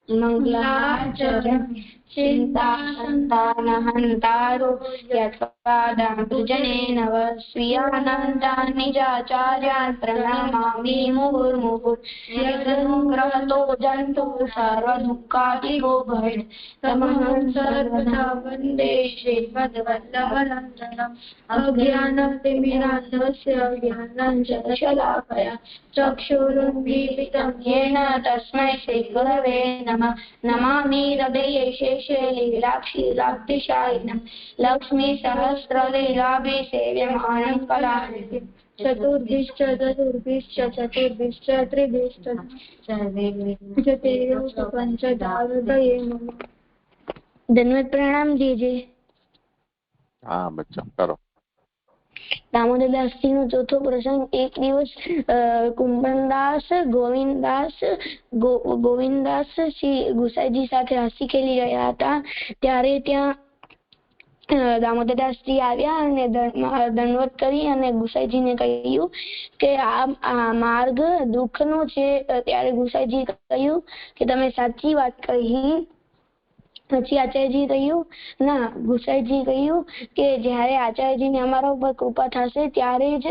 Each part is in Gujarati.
મંગલાચરણ ચિંતા સંતાનહંતારો યત્પાદામૃજનેન સ્વીયાનંદાન નિજાચાર્યાન પ્રણમામિ મુહુર્મુહુઃ યદનુગ્રહતો જંતુ સર્વદુઃખાતિગો ભવેत् તમહં સર્વદા વંદે શ્રીમદ્વલ્લભનંદનम् અજ્ઞાનતિમિરાન્ધસ્ય જ્ઞાનાഞ്જનશલાકયા ચક્ષુરુન્મીલિतं येन तस्मै श्रीगुरवे नमः नमामि हृदये शेषे लीलाक्षीराब्धिशायिनं लक्ष्मी सहस्रलीलाभिसेव्यमानं कलानिधिं चतुर्भिश्च त्रिभिश्च पञ्चदाहृदये नमः। धन्यवाद। प्रणाम दीजिए। हाँ बच्चा करो। दामोदरदास जी नो चौथो प्रसंग। एक दिवस कुंभनदास ગોવિંદદાસ શ્રી ગુસાઈજી સાથે હસી ખેલી રહ્યા હતા ત્યારે ત્યાં દામોદરદાસજી આવ્યા અને દંડવત કરી અને ગુસાઈજીને કહ્યું કે આ માર્ગ દુઃખનો છે। ત્યારે ગુસાઈજી કહ્યું કે તમે સાચી વાત કહી। પછી આચાર્યજી કહ્યું ના, ગુસાઈજી કહ્યું કે જ્યારે આચાર્યજીને અમારા ઉપર કૃપા થશે ત્યારે જ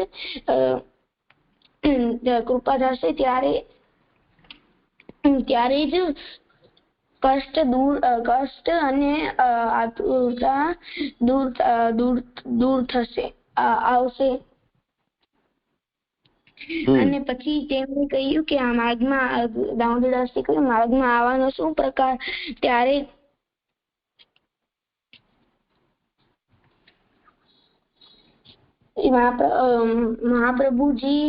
કષ્ટ અને આતુરતા દૂર થશે આવશે। અને પછી તેમણે કહ્યું કે આ માર્ગમાં દામોદરદાસજી કહ્યું માર્ગમાં આવવાનો શું પ્રકાર? ત્યારે મહાપ્રભુજી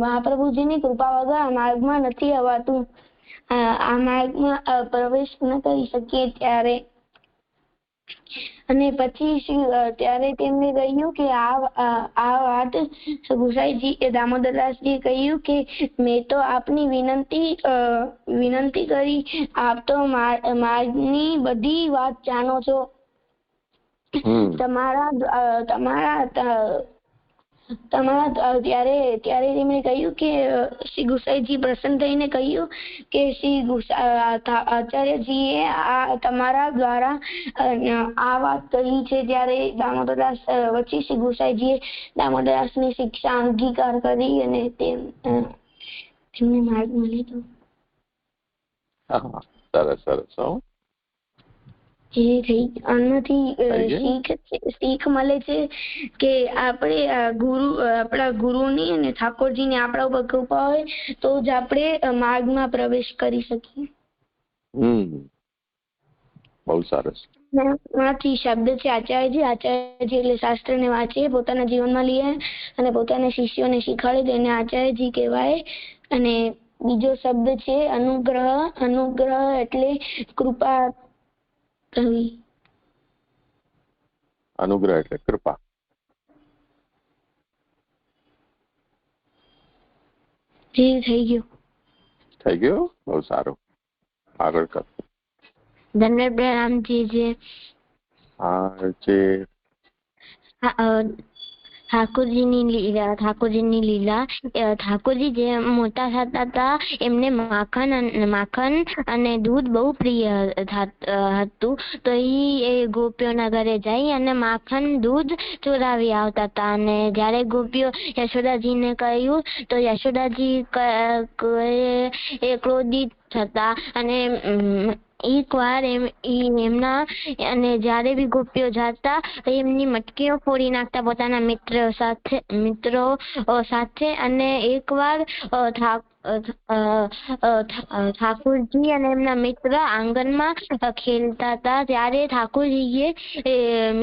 મહાપ્રભુજીની કૃપા વગર માર્ગમાં નથી અવાતું। આ માર્ગમાં પ્રવેશ ન કરી શકીએ ત્યારે અને પછી ત્યારે તેમણે કહ્યું કે આ વાત ગુસાઈજી દામોદરદાસજી કહ્યું કે મેં તો આપની વિનંતી કરી, આપ તો માર્ગની બધી વાત જાણો છો। ત્યારે તેમણે કહ્યું કે શ્રી ગુસાઈજી પ્રસન્ન થઈને કહ્યું કે શ્રી આચાર્યજીએ તમારા દ્વારા આ વાત કહી છે। ત્યારે દામોદરદાસ વચ્ચે શ્રી ગુસાઈજીએ દામોદરદાસની શિક્ષા અંગીકાર કરી અને તેમને માર્ગમાં લીધો। સરસ। આનાથી શીખ મળે છે કે આપણે આપણા ગુરુની અને ઠાકોરજીની આપણા ઉપર કૃપા હોય તો જ આપણે માર્ગમાં પ્રવેશ કરી શકીએ। બહુ સરસ। આથી શબ્દ છે આચાર્યજી એટલે શાસ્ત્રને વાંચે, પોતાના જીવનમાં લે અને પોતાના શિષ્યોને શીખવાડે તેને આચાર્યજી કહેવાય। અને બીજો શબ્દ છે અનુગ્રહ એટલે કૃપા કરવી। અનુગ્રહ એટલે કૃપા। થઈ ગયું। બહુ સારું, આગળ કર। ધન્યવાદ। પ્રણામજી। ઠાકોરજીની લીલા ઠાકોરજી જે મોટા થતા હતા એમને માખણ અને દૂધ બહુ પ્રિય હતું। તો એ ગોપીઓના ઘરે જઈ અને માખણ દૂધ ચોરાવી આવતા હતા। અને જ્યારે ગોપીઓ યશોદાજીને કહ્યું તો યશોદાજી ક્રોધિત થતા અને એક વાર એમના અને જ્યારે બી ગોપીઓ જતા એમની મટકીઓ ફોડી નાખતા પોતાના મિત્રો સાથે। અને એકવાર ઠાકોરજી અને એમના મિત્ર આંગણમાં ખેલતા હતા ત્યારે ઠાકોરજીએ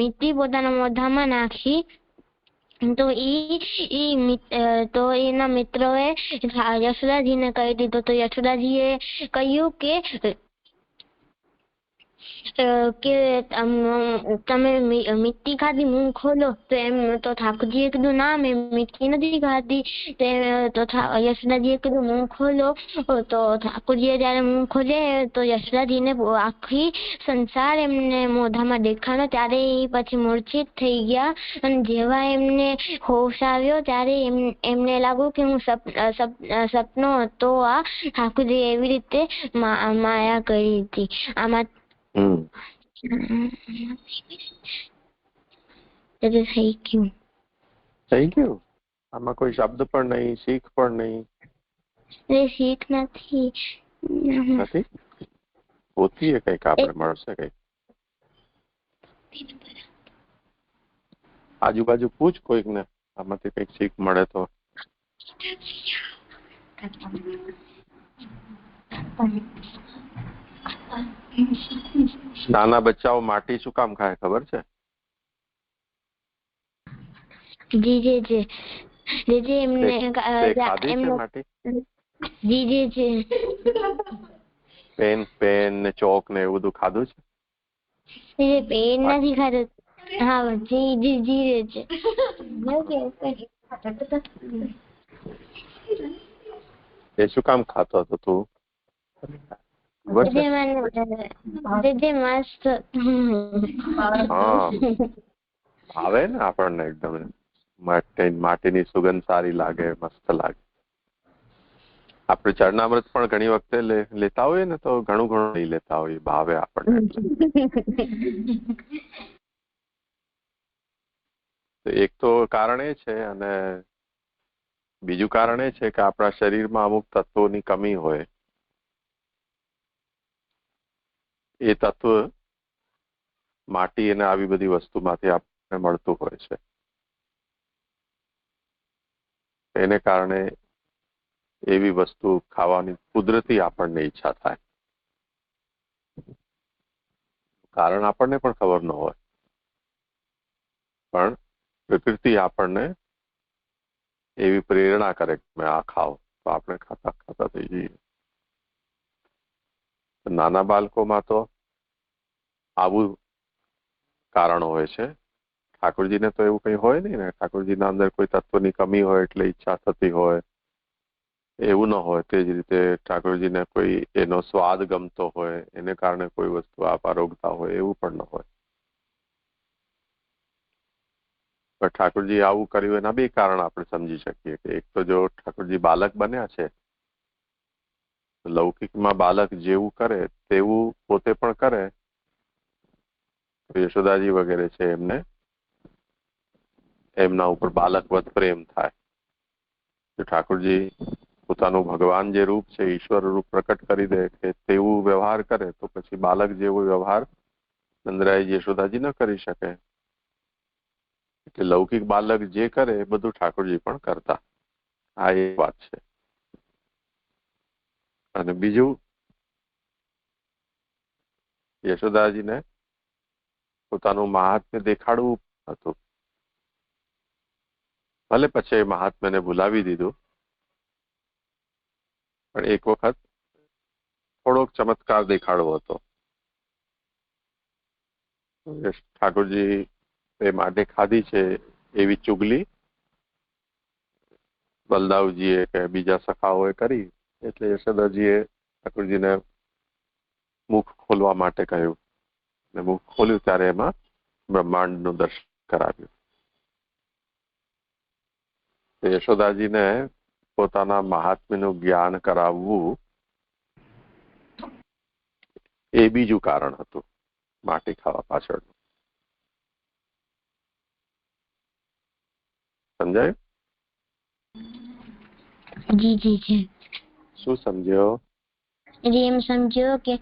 મીઠી પોતાના મોઢામાં નાખી તો એના મિત્રોએ યશોદાજીને કહી દીધું। તો યશોદાજીએ કહ્યું કે કે તમે મીઠી ખાધી મૂંગ ખોલો તો એમ તો ઠાકોરજીએ કીધું ના મેં મીઠી નથી ખાધી. તો યશોદાજીએ કીધું મૂંગ ખોલો. તો ઠાકોરજીએ જયારે મૂંગ ખોલે તો યશોદાજીને આખી સંસાર એમને મોઢામાં દેખાણો ત્યારે એ પછી મૂર્છિત થઈ ગયા. અને જેવા એમને હોશ આવ્યો ત્યારે એમને લાગ્યું કે હું સપનો હતો. આ ઠાકોરજી એવી રીતે માયા કરી હતી. આમાં થઈ ગયું. આમાં કોઈ શબ્દ પણ નહીં, શીખ પણ નહીં. શીખ નથી. હોતી કઈક આપણે મળશે કઈક. આજુબાજુ પૂછ કોઈક ને આમાંથી કઈક શીખ મળે તો. નાના બચ્ચાઓ માટી શું કામ ખાય ખબર છે? જી જી જી જી એમને ખાધી છે માટી? જી જી જી પેન ને ચોક ને એવું બધું ખાધું છે? પેન નથી ખાધું. હા જી જી જી જી એ શું કામ ખાતો હતો તું? મસ્ત. આવે ને આપણને એકદમ માટીની સુગંધ સારી લાગે, મસ્ત લાગે. આપણે ચરણામૃત પણ ઘણી વખતે લેતા હોઈએ ને તો ઘણું ઘણું નહીં લેતા હોઈએ, ભાવે આપણને. એક તો કારણ એ છે, અને બીજું કારણ એ છે કે આપણા શરીરમાં અમુક તત્વોની કમી હોય. એ તત્વ માટી અને આવી બધી વસ્તુમાંથી આપણને મળતું હોય છે. એને કારણે એવી વસ્તુ ખાવાની કુદરતી આપણને ઈચ્છા થાય. કારણ આપણને પણ ખબર ન હોય, પણ પ્રકૃતિ આપણને એવી પ્રેરણા કરે કે તમે આ ખાઓ, તો આપણે ખાતા ખાતા થઈ જઈએ. નાના બાળકોમાં તો આવું કારણ હોય છે. ઠાકોરજીને તો એવું કઈ હોય નહીં ને. ઠાકોરજીના અંદર કોઈ તત્વની કમી હોય એટલે ઈચ્છા થતી હોય, એવું ન હોય. તે જ રીતે ઠાકોરજીને કોઈ એનો સ્વાદ ગમતો હોય, એને કારણે કોઈ વસ્તુ આપ આરોગતા હોય, એવું પણ ન હોય. પણ ઠાકોરજી આવું કર્યું એના બે કારણ આપણે સમજી શકીએ. કે એક તો જો ઠાકોરજી બાલક બન્યા છે, લૌકિકમાં બાલક જેવું કરે તેવું પોતે પણ કરે. યશોદાજી વગેરે છે એમને એમના ઉપર બાલકવત પ્રેમ થાય. ઠાકોરજી પોતાનું ભગવાન જે રૂપ છે, ઈશ્વર રૂપ પ્રકટ કરી દે કે તેવું વ્યવહાર કરે તો પછી બાલક જેવો વ્યવહાર નંદરાય યશોદાજી ન કરી શકે. એટલે લૌકિક બાલક જે કરે એ બધું ઠાકોરજી પણ કરતા. આ એક વાત છે. અને બીજું, યશોદાજીને પોતાનું મહાત્મ્ય દેખાડવું હતું. ભલે પછી એ મહાત્મ્યને ભૂલાવી દીધું, પણ એક વખત થોડોક ચમત્કાર દેખાડવો હતો. ઠાકોરજી એ માટે ખાધી છે એવી ચુગલી બલદાવજીએ કે બીજા સખાઓએ કરી. એટલે યશોદાજીએ ઠાકોરજીને મુખ ખોલવા માટે કહ્યું. અને મુખ ખોલ્યું ત્યારે એમાં બ્રહ્માંડનું દર્શન કરાવ્યું. યશોદાજીને પોતાના મહાત્મ્યનું જ્ઞાન કરાવવું એ બીજું કારણ હતું માટી ખાવા પાછળનું. સમજાયું? જી જી જી શું સમજ્યો? એમ સમજ્યો કે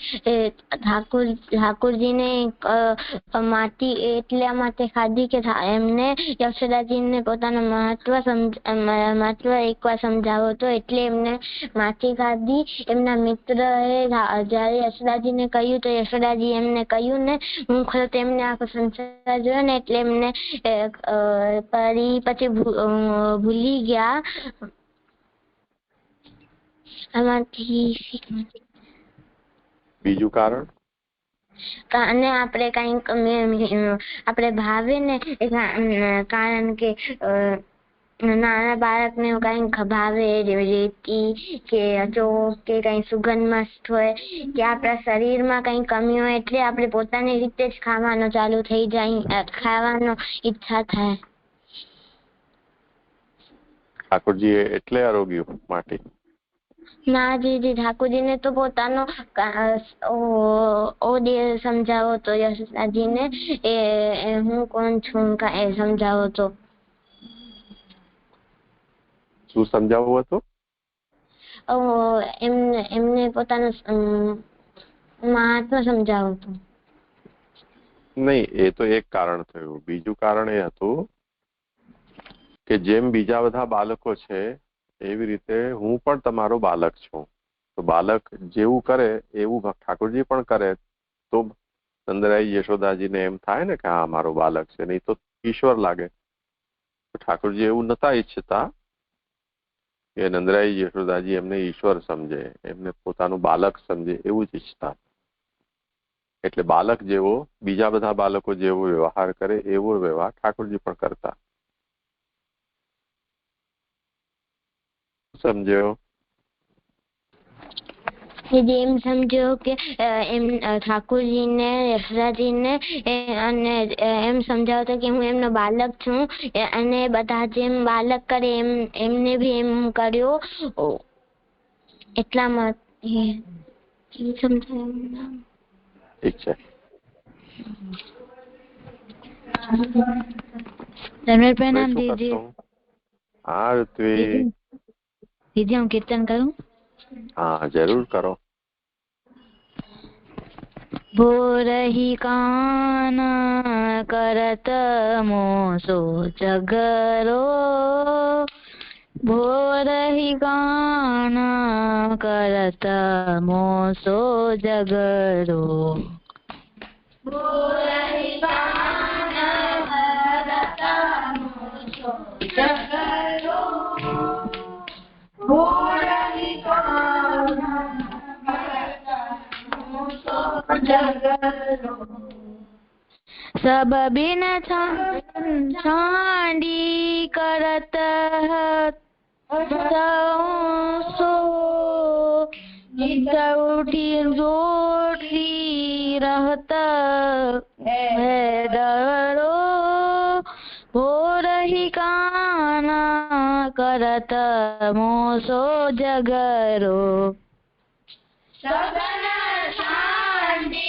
ઠાકોરજીને માટી એટલા માટે ખાધી કે એમને યશોદાજીને પોતાનું મહત્વ એકવાર સમજાવો તો એટલે એમને માટી ખાધી. એમના મિત્રએ જયારે યશોદાજીને કહ્યું તો યશોદાજી એમને કહ્યું ને હું ખરો તેમને આખો સંસાર જોયો ને એટલે એમને પછી ભૂલી ગયા. આમાંથી બીજું કારણ? અને આપણે કંઈક આપણે ભાવે ને કારણ કે નાના બાળકને કંઈક ભાવે રેતી કે ચોક કે કંઈ સુગંધ મસ્ત હોય કે આપણા શરીરમાં કંઈ કમી હોય એટલે આપણે પોતાની રીતે જ ખાવાનું ચાલુ થઈ જાય, ખાવાનો ઈચ્છા થાય. ઠાકોરજી એટલે આરોગ્ય માટે ના જી ઠાકોરજીને તો પોતાનો સમજાવો તો યશોદાજીને એ હું કોણ છું એ સમજાવો તો. શું સમજાવવું હતું? એમને પોતાનું મહાત્મા સમજાવો તો. નહીં, એ તો એક કારણ થયું. બીજું કારણ એ હતું કે જેમ બીજા બધા બાળકો છે એવી રીતે હું પણ તમારો બાળક છું. તો બાળક જેવું કરે એવું ઠાકોરજી પણ કરે તો નંદરાય યશોદાજીને એમ થાય ને કે હા મારો બાળક છે, નહીં તો ઈશ્વર લાગે. તો ઠાકોરજી એવું નતા ઈચ્છતા કે નંદરાય યશોદાજી એમને ઈશ્વર સમજે, એમને પોતાનું બાળક સમજે, એવું જ ઈચ્છતા. એટલે બાળક જેવો બીજા બધા બાળકો જેવો વ્યવહાર કરે એવો વ્યવહાર ઠાકોરજી પણ કરતા. સમજ્યો? એમ સમજો કે એમ ઠાકોરજીને યશોદાજીને અને એમ સમજાવતો કે હું એમનો બાળક છું અને બધા જેમ બાળક કરે એમ એમને બી એમ કર્યો એટલામાં સમજાય. ઠીક છે. પ્રણામ દીદી. હા ઋત્વી. દીદી હું કીર્તન કરું? हाँ जरूर करो. भोरहि कान करत मोसो जगरो, भोरहि कान करत मोसो जगरो, भोरहि कान करत मोसो जगरो, भोरहि कान जगरो, सब बिन छांडी करत सो, उठी जोटी रहत है डरो, भोरहि कान करत मोसो जगरो, सदन शांति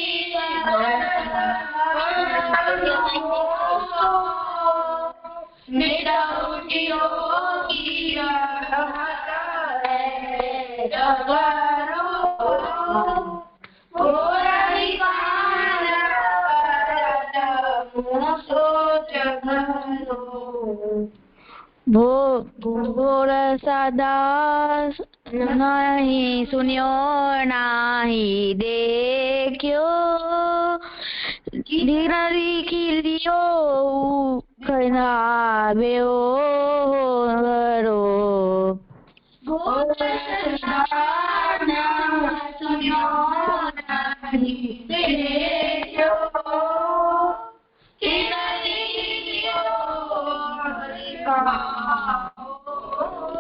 निरउटियो की रहत है जगरो, भोरहि कान करत मोसो जगरो, भोर सदा नहीं सुनियो नहीं देखियो, धीररी खिलियो खनाव्यो रो, भोर सदा सुनियो नहीं देखियो, धीररी खिलियो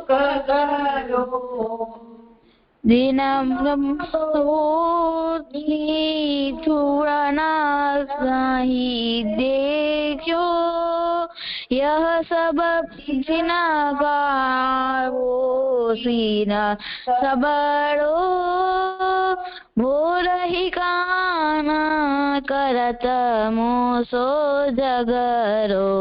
करो, दिनम चूड़ना नहीं देखो, यह सब सीना गावो सीना सबरो, भोरहि कान करत मोसो जगरो,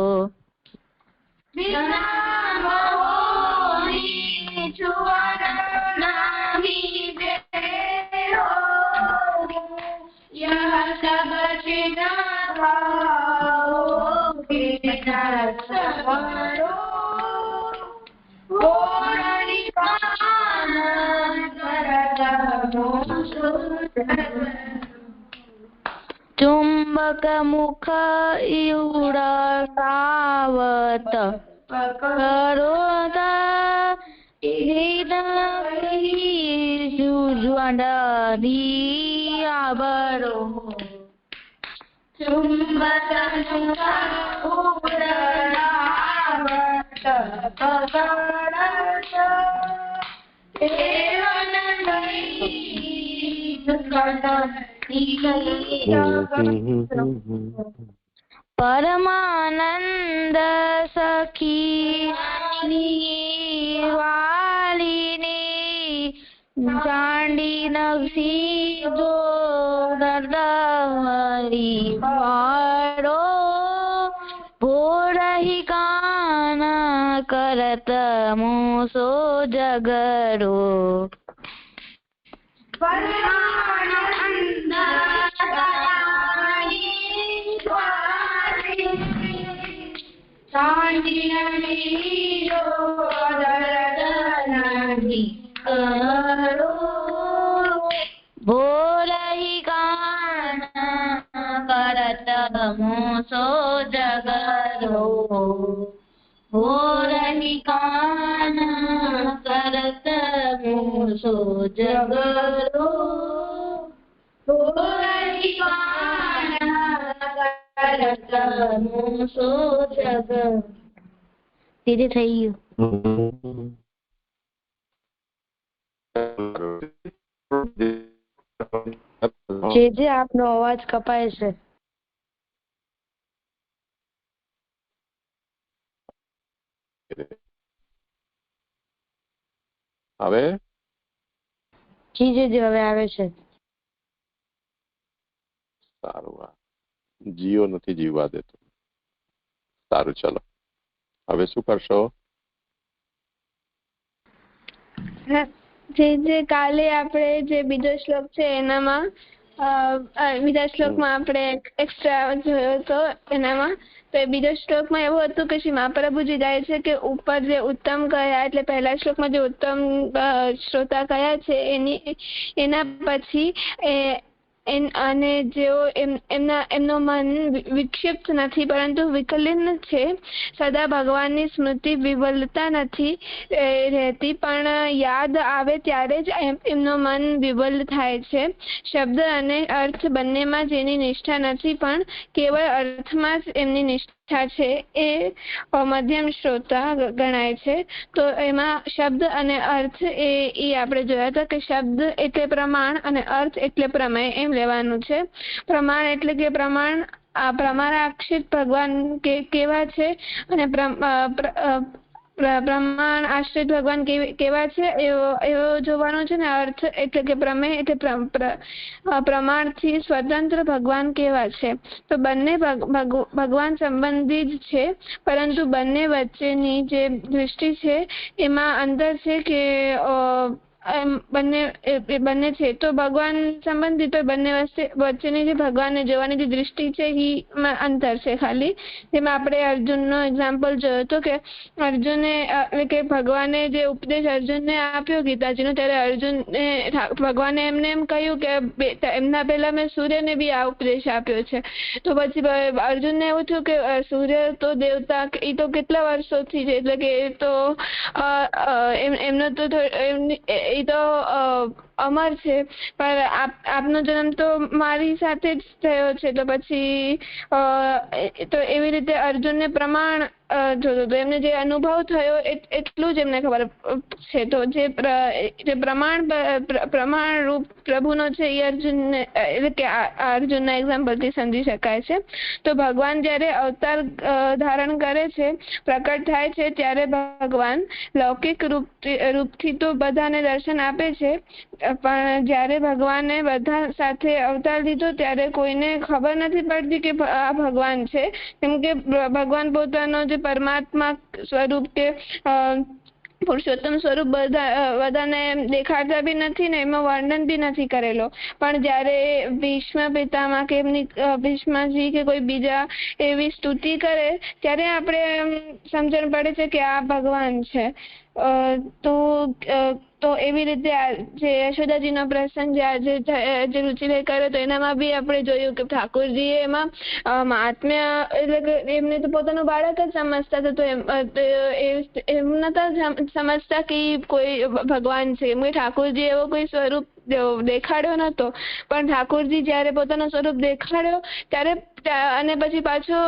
यह सब सीना गावो सीना सबरो, भोरहि कान करत मोसो जगरो, चुंबक मुख उड़ावत करोता जुजवंडी आवरो, પરમાનંદ સખી વાલીની ચાંડી નક્ષી જો દર્દહરી વાળો ભોરહી કાન કરત મોસો જગરો ભોરહી કાન કરત મોસો જગરો ભોરહી કાન કરત મોસો જગરો ભોરહી કાન કરત મોસો જગરો. ધીરે થઈ ગયું. જે આપનો અવાજ કપાય છે. હવે જી હવે આવે છે. સારું, જીઓ નથી જીવવા દેતો. સારું, ચલો હવે શું કરશો? જે કાલે આપણે જે બીજો શ્લોક છે એનામાં બીજા શ્લોકમાં આપણે એક્સ્ટ્રા જોયો હતો એનામાં. તો એ બીજા શ્લોકમાં એવું હતું કે શ્રી મહાપ્રભુજી જાય છે કે ઉપર જે ઉત્તમ કયા એટલે પહેલા શ્લોકમાં જે ઉત્તમ શ્રોતા કયા છે એના પછી અને જેઓ એમનો મન વિક્ષિપ્ત નથી પરંતુ વિકલિન છે, સદા ભગવાનની સ્મૃતિ વિવલતા નથી રહેતી, પણ યાદ આવે ત્યારે જ એમનો મન વિવલ થાય છે. શબ્દ અને અર્થ બંનેમાં જેની નિષ્ઠા નથી પણ કેવળ અર્થમાં જ એમની નિષ્ઠા છે એ મધ્યમ શ્રોતા ગણાય છે. તો એમાં શબ્દ અને અર્થ એ આપણે જોયા હતા કે શબ્દ એટલે પ્રમાણ અને અર્થ એટલે પ્રમેય એમ લેવાનું છે. પ્રમાણ એટલે કે પ્રમાણાક્ષિત ભગવાન કેવા છે અને પ્રમાણ આશ્રિત ભગવાન કેવા છે એવો જોવાનો છે ને અર્થ એટલે કે પ્રમેય એટલે પ્રમાણથી સ્વતંત્ર ભગવાન કેવા છે. તો બંને ભગવાન સંબંધી જ છે પરંતુ બંને વચ્ચેની જે દૃષ્ટિ છે એમાં અંતર છે કે બંને છે. તો ભગવાન સંબંધિત તો બંને વચ્ચેની જે ભગવાનને જોવાની જે દૃષ્ટિ છે એમાં અંતર છે ખાલી. જેમાં આપણે અર્જુનનો એક્ઝામ્પલ જોયો હતો કે અર્જુને એટલે કે ભગવાને જે ઉપદેશ અર્જુનને આપ્યો ગીતાજીનો ત્યારે અર્જુનને ભગવાને એમને એમ કહ્યું કે એમના પહેલા મેં સૂર્યને બી આ ઉપદેશ આપ્યો છે. તો પછી અર્જુનને એવું થયું કે સૂર્ય તો દેવતા એ તો કેટલા વર્ષોથી છે એટલે કે એ તો એમનો તો એ તો અમર છે પણ આપનો જન્મ તો મારી સાથે જ થયો છે. તો પછી તો એવી રીતે અર્જુનને પ્રમાણ જોતો હતો, એમને જે અનુભવ થયો એટલું જ એમને ખબર છે. તો જે પ્રમાણ રૂપ પ્રભુનો છે એ અર્જુનને એટલે કે અર્જુનના એક્ઝામ્પલથી સમજી શકાય છે. તો ભગવાન જ્યારે અવતાર ધારણ કરે છે, પ્રકટ થાય છે ત્યારે ભગવાન લૌકિક રૂપથી તો બધાને દર્શન આપે છે પણ જ્યારે ભગવાને બધા સાથે અવતાર લીધો ત્યારે કોઈને ખબર નથી પડતી કે આ ભગવાન છે, કેમ કે ભગવાન પોતાનો જે પરમાત્મા સ્વરૂપ કે પુરુષોત્તમ સ્વરૂપ બધાને દેખાડતા બી નથી ને એમાં વર્ણન બી નથી કરેલો. પણ જ્યારે ભીષ્મ પિતામહ કે એમની ભીષ્મજી કે કોઈ બીજા એવી સ્તુતિ કરે ત્યારે આપણે સમજણ પડે છે કે આ ભગવાન છે. તો એવી રીતે જે યશોદાજીનો પ્રસંગ જે રુચિભાઈ કર્યો તો એનામાં બી આપણે જોયું કે ઠાકોરજીએ એમાં મહાત્મ્ય એટલે કે એમને તો પોતાનું બાળક જ સમજતા હતા. તો એમ નતા સમજતા કે કોઈ ભગવાન છે, એમ કે ઠાકોરજી એવો કોઈ સ્વરૂપ દેખાડ્યો નતો. પણ ઠાકોરજી જ્યારે પોતાનું સ્વરૂપ દેખાડ્યો ત્યારે અને પછી પાછો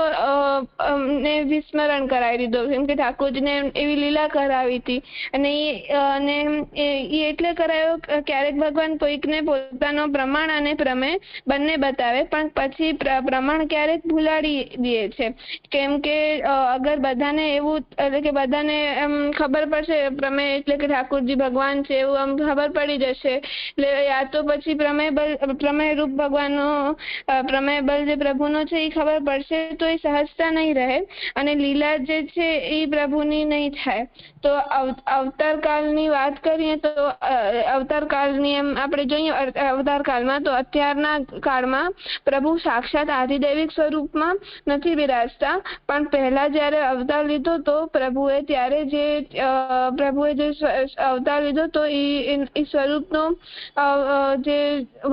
ને વિસ્મરણ કરાવી દીધો, કેમ કે ઠાકોરજીને એવી લીલા કરાવી હતી. અને એ એટલે કરાયો ક્યારેક ભગવાન કોઈકને પોતાનો પ્રમાણ અને પ્રમેય બંને બતાવે, પણ પછી પ્રમાણ ક્યારેક ભૂલાડી દે છે, કેમ કે અગર બધાને એવું એટલે કે બધાને એમ ખબર પડશે પ્રમેય એટલે કે ઠાકોરજી ભગવાન છે એવું આમ ખબર પડી જશે, એટલે યા તો પછી પ્રમેય રૂપ ભગવાનનો પ્રમેય બલ જે પ્રભુનો છે એ ખબર પડશે તો એ સહજતા નહીં રહે અને લીલા જે છે એ પ્રભુની નહીં થાય. તો અવતાર કાળની વાત કરીએ તો અવતાર કાળની એમ આપણે જોઈએ અવતાર કાળમાં તો અત્યારના કાળમાં પ્રભુ સાક્ષાત આધિદૈવિક સ્વરૂપમાં નથી બિરાજતા, પણ પહેલા જ્યારે અવતાર લીધો તો પ્રભુએ જે અવતાર લીધો તો એ સ્વરૂપનો જે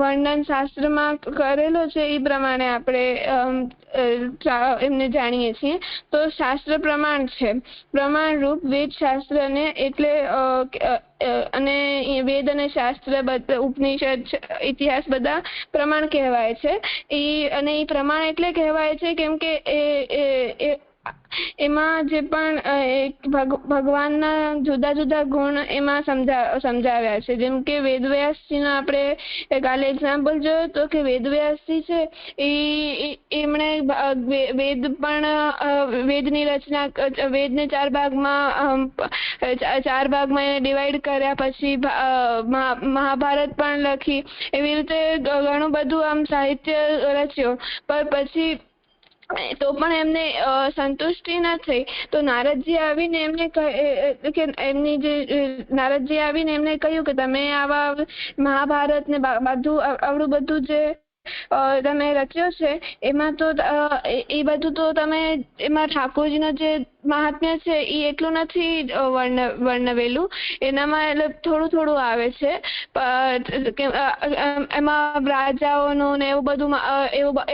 વર્ણન શાસ્ત્રમાં કરેલો છે એ પ્રમાણે આપણે એમને જાણીએ છીએ. તો શાસ્ત્ર પ્રમાણ છે, પ્રમાણ રૂપ વેદ શાસ્ત્રને એટલે અને વેદ અને શાસ્ત્ર ઉપનિષદ ઇતિહાસ બધા પ્રમાણ કહેવાય છે. અને એ પ્રમાણ એટલે કહેવાય છે કેમ કે એમાં જે પણ ભગવાનના જુદા જુદા ગુણ એમાં સમજાવ્યા છે. જેમ કે વેદવ્યાસજીનો આપણે કાલે એક્ઝામ્પલ જોયો તો કે વેદવ્યાસજી છે એમણે વેદની રચના વેદને ચાર ભાગમાં એને ડિવાઈડ કર્યા, પછી મહાભારત પણ લખી, એવી રીતે ઘણું બધું આમ સાહિત્ય રચ્યો. પણ પછી તો પણ એમને સંતુષ્ટિ ન થઈ તો નારદજી આવીને એમને કહ્યું કે તમે આવા મહાભારત ને આવડું બધું જે તમે રચ્યો છે એમાં તો એ બધું તો તમે એમાં ઠાકોરજીનો જે મહાત્મ્ય છે એ એટલું નથી વર્ણવેલું, એનામાં એટલે થોડું આવે છે, એમાં રાજાઓનું ને એવું બધું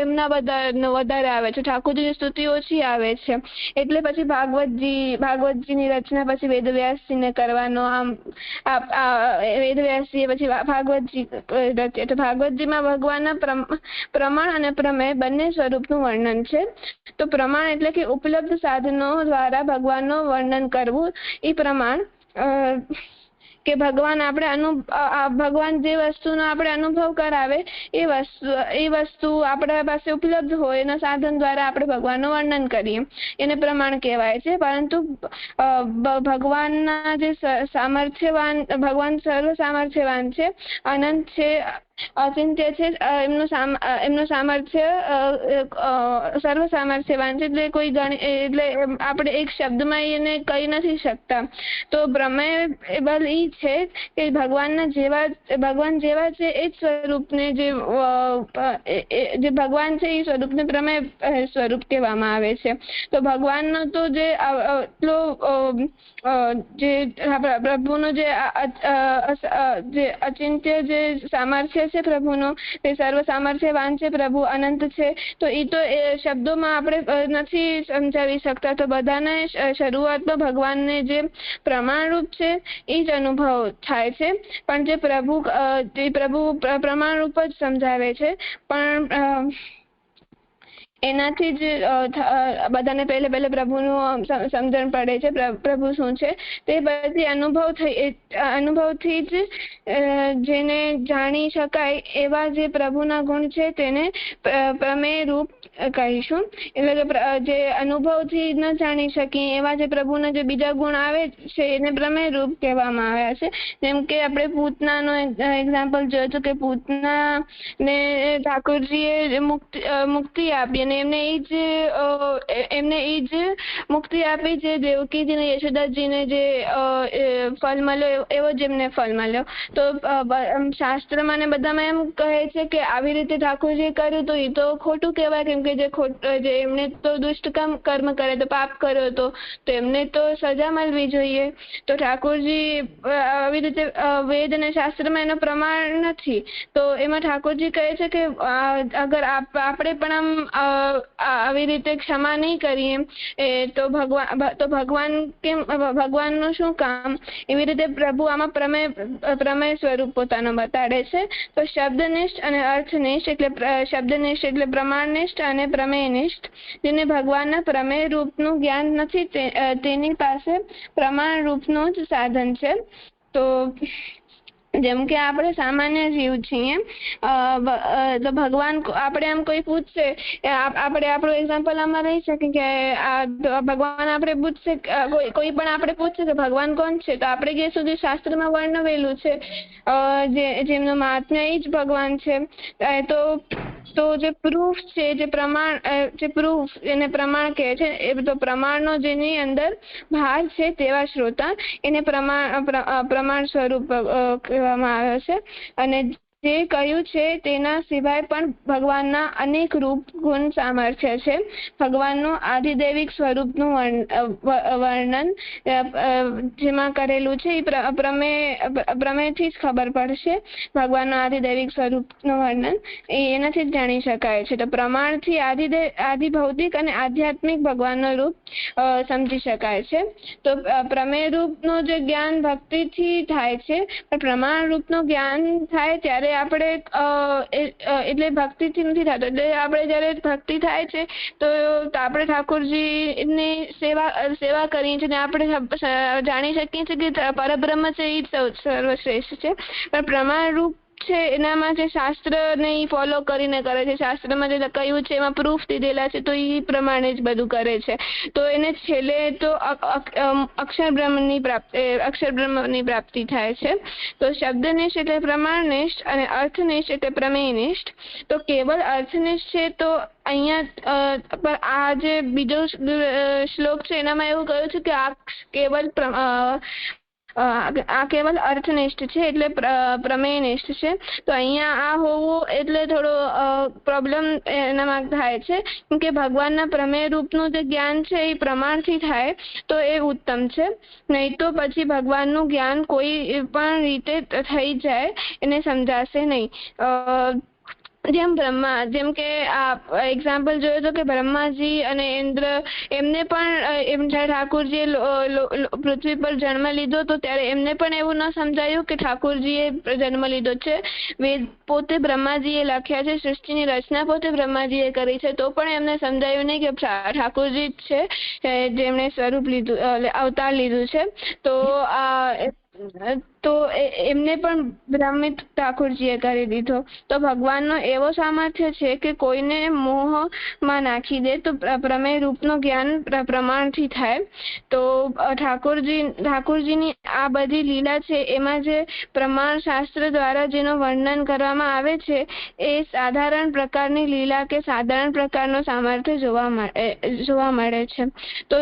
એમના વધારે આવે છે, ઠાકોરજીની સ્તુતિ ઓછી આવે છે. એટલે પછી ભાગવતજીની રચના પછી વેદવ્યાસજીને કરવાનો વેદવ્યાસજીએ પછી ભાગવતજી રચ્યા. તો ભાગવતજીમાં ભગવાનના પ્રમાણ અને પ્રમેય બંને સ્વરૂપનું વર્ણન છે. તો પ્રમાણ એટલે કે ઉપલબ્ધ સાધનો દ્વારા ભગવાનનું વર્ણન કરવું. એ પ્રમાણ કે ભગવાન ભગવાન જે વસ્તુનો આપણે અનુભવ કરાવે એ વસ્તુ આપણા પાસે ઉપલબ્ધ હોય એના સાધન દ્વારા આપણે ભગવાનનું વર્ણન કરીએ એને પ્રમાણ કહેવાય છે. પરંતુ ભગવાનના જે ભગવાન સર્વ સામર્થ્યવાન છે, અનંત છે, અચિંત્ય છે, એમનું સામર્થ્ય સર્વ સામર્થ્યવાન છે, એટલે આપણે એક શબ્દમાં એને કહી નથી શકતા. તો પ્રમેય બલ ઈ છે કે ભગવાન જેવા છે એ જ સ્વરૂપને જે ભગવાન છે એ સ્વરૂપને પ્રમેય સ્વરૂપ કહેવામાં આવે છે. તો ભગવાનનો તો જે પ્રભુનો જે અચિંત્ય જે સામર્થ્ય છે પ્રભુનો, તે સર્વ સામર્થ્યવાન છે, પ્રભુ અનંત છે, તો એ તો શબ્દોમાં આપણે નથી સમજાવી શકતા. તો બધાને શરૂઆતમાં ભગવાનને જે પ્રમાણરૂપ છે એ જ અનુભવ થાય છે, પણ જે પ્રભુ પ્રમાણરૂપ જ સમજાવે છે. પણ એનાથી જ બધાને પહેલે પ્રભુનું સમજણ પડે છે, પ્રભુ શું છે તે બધી અનુભવથી જ જેને જાણી શકાય એવા જે પ્રભુના ગુણ છે તેને પ્રમેય રૂપ કહીશું. એટલે કે જે અનુભવથી ન જાણી શકીએ એવા જે પ્રભુના જે બીજા ગુણ આવે છે એને પ્રમેય રૂપ કહેવામાં આવ્યા છે. જેમ કે આપણે પૂતનાનો એક્ઝામ્પલ જોયું હતું કે પૂતના ને ઠાકોરજીએ મુક્તિ આપી અને એમને એ જ મુક્તિ આપી જે દેવકીજીને યશોદાજીને જે ફળ મળ્યો એવો જ એમને ફળ મળ્યો. તો શાસ્ત્રમાં ને બધામાં એમ કહે છે કે આવી રીતે ઠાકોરજીએ કર્યું તો એ તો ખોટું કહેવાય, કેમ કે જે એમને તો દુષ્ટ કર્મ કરે તો પાપ કર્યો તો એમને તો સજા મળવી જોઈએ. તો ઠાકોરજી આવી રીતે વેદ અને શાસ્ત્રમાં એનો પ્રમાણ નથી, તો એમાં ઠાકોરજી કહે છે કે અગર આપણે પણ આમ આવી રીતે ક્ષમા નહીં કરીએ તો ભગવાનનું શું કામ? એવી રીતે પ્રભુ આમાં પ્રમેય સ્વરૂપ પોતાનો બતાડે છે. તો શબ્દનિષ્ઠ અને અર્થનિષ્ઠ એટલે શબ્દનિષ્ઠ એટલે પ્રમાણનિષ્ઠ અને પ્રમેયનિષ્ઠ, જેને ભગવાનના પ્રમેય રૂપનું જ્ઞાન નથી તેની પાસે પ્રમાણ રૂપનું જ સાધન છે. તો જેમ કે આપણે સામાન્ય જીવ છીએ, તો ભગવાન આપણે આમ કોઈ પૂછશે, આપણે આપણું એક્ઝામ્પલ આમાં રહી શકે કે ભગવાન આપણે પૂછશે, કોઈ પણ આપણે પૂછશે કે ભગવાન કોણ છે, તો આપણે જે સુધી શાસ્ત્રમાં વર્ણવેલું છે જેમનું મહાત્મ્ય એ જ ભગવાન છે, તો જે પ્રૂફ છે, જે પ્રૂફ એને પ્રમાણ કહે છે, એ તો પ્રમાણનો જેની અંદર ભાર છે તેવા શ્રોતા એને પ્રમાણ સ્વરૂપ કહેવામાં આવે છે. અને જે કહ્યું છે તેના સિવાય પણ ભગવાનના અનેક રૂપ, ગુણ, સામર્થ્ય છે. ભગવાનનું આધિદૈવિક સ્વરૂપનું વર્ણન જેમાં કરેલું છે એ પ્રમેયથી જ ખબર પડશે. ભગવાનનું આધિદૈવિક સ્વરૂપનું વર્ણન એનાથી જ જાણી શકાય છે. તો પ્રમાણથી આધિભૌતિક અને આધ્યાત્મિક ભગવાનનું રૂપ સમજી શકાય છે. તો પ્રમેય રૂપનું જે જ્ઞાન ભક્તિથી થાય છે, પણ પ્રમાણ રૂપનું જ્ઞાન થાય ત્યારે આપણે એટલે ભક્તિથી નથી થતો. એટલે આપણે જયારે ભક્તિ થાય છે તો આપણે ઠાકોરજીની સેવા કરીએ છીએ, આપણે જાણી શકીએ છીએ કે પરબ્રહ્મ છે એ જ સર્વશ્રેષ્ઠ છે. પણ પ્રમાણ રૂપ છે એનામાં જે શાસ્ત્રને ફોલો કરીને કરે છે, શાસ્ત્રમાં જે કહ્યું છે એમાં પ્રૂફ દીધેલા છે, તો એ પ્રમાણે જ બધું કરે છે. તો એને છેલ્લે તો અક્ષર બ્રહ્મની પ્રાપ્તિ થાય છે. તો શબ્દનિષ્ઠ એટલે પ્રમાણનિષ્ઠ અને અર્થનિષ્ઠ એટલે પ્રમેયનિષ્ઠ. તો કેવલ અર્થનિષ્ઠ છે તો અહીંયા આ જે બીજો શ્લોક છે એનામાં એવું કહ્યું છે કે આ કેવલ અર્થનિષ્ઠ છે એટલે પ્રમેયનિષ્ઠ છે. તો અહીંયા આ હોવું એટલે થોડો પ્રોબ્લેમ એનામાં થાય છે, કેમ કે ભગવાનના પ્રમેય રૂપનું જે જ્ઞાન છે એ પ્રમાણથી થાય તો એ ઉત્તમ છે. નહીં તો પછી ભગવાનનું જ્ઞાન કોઈ પણ રીતે થઈ જાય એને સમજાશે નહીં. જેમ કે આ એક્ઝામ્પલ જોયું તો કે બ્રહ્માજી અને ઇન્દ્ર એમને પણ ઠાકોરજીએ પૃથ્વી પર જન્મ લીધો તો ત્યારે એમને પણ એવું ન સમજાયું કે ઠાકોરજીએ જન્મ લીધો છે. વેદ પોતે બ્રહ્માજીએ લખ્યા છે, સૃષ્ટિની રચના પોતે બ્રહ્માજીએ કરી છે, તો પણ એમને સમજાયું નહીં કે ઠાકોરજી જ છે જેમણે સ્વરૂપ લીધું, અવતાર લીધું છે. તો એમને પણ ભ્રમિત ઠાકોરજીએ કરી દીધો. તો ભગવાનનો એવો સામર્થ્ય છે કે કોઈને મોહમાં નાખી દે તો પ્રમેય રૂપનું જ્ઞાન પ્રમાણથી થાય. તો ઠાકોરજીની આ બધી લીલા છે એમાં જે પ્રમાણ શાસ્ત્ર દ્વારા જેનું વર્ણન કરવામાં આવે છે એ સાધારણ પ્રકારની લીલા કે સાધારણ પ્રકારનો સામર્થ્ય જોવા મળે છે. તો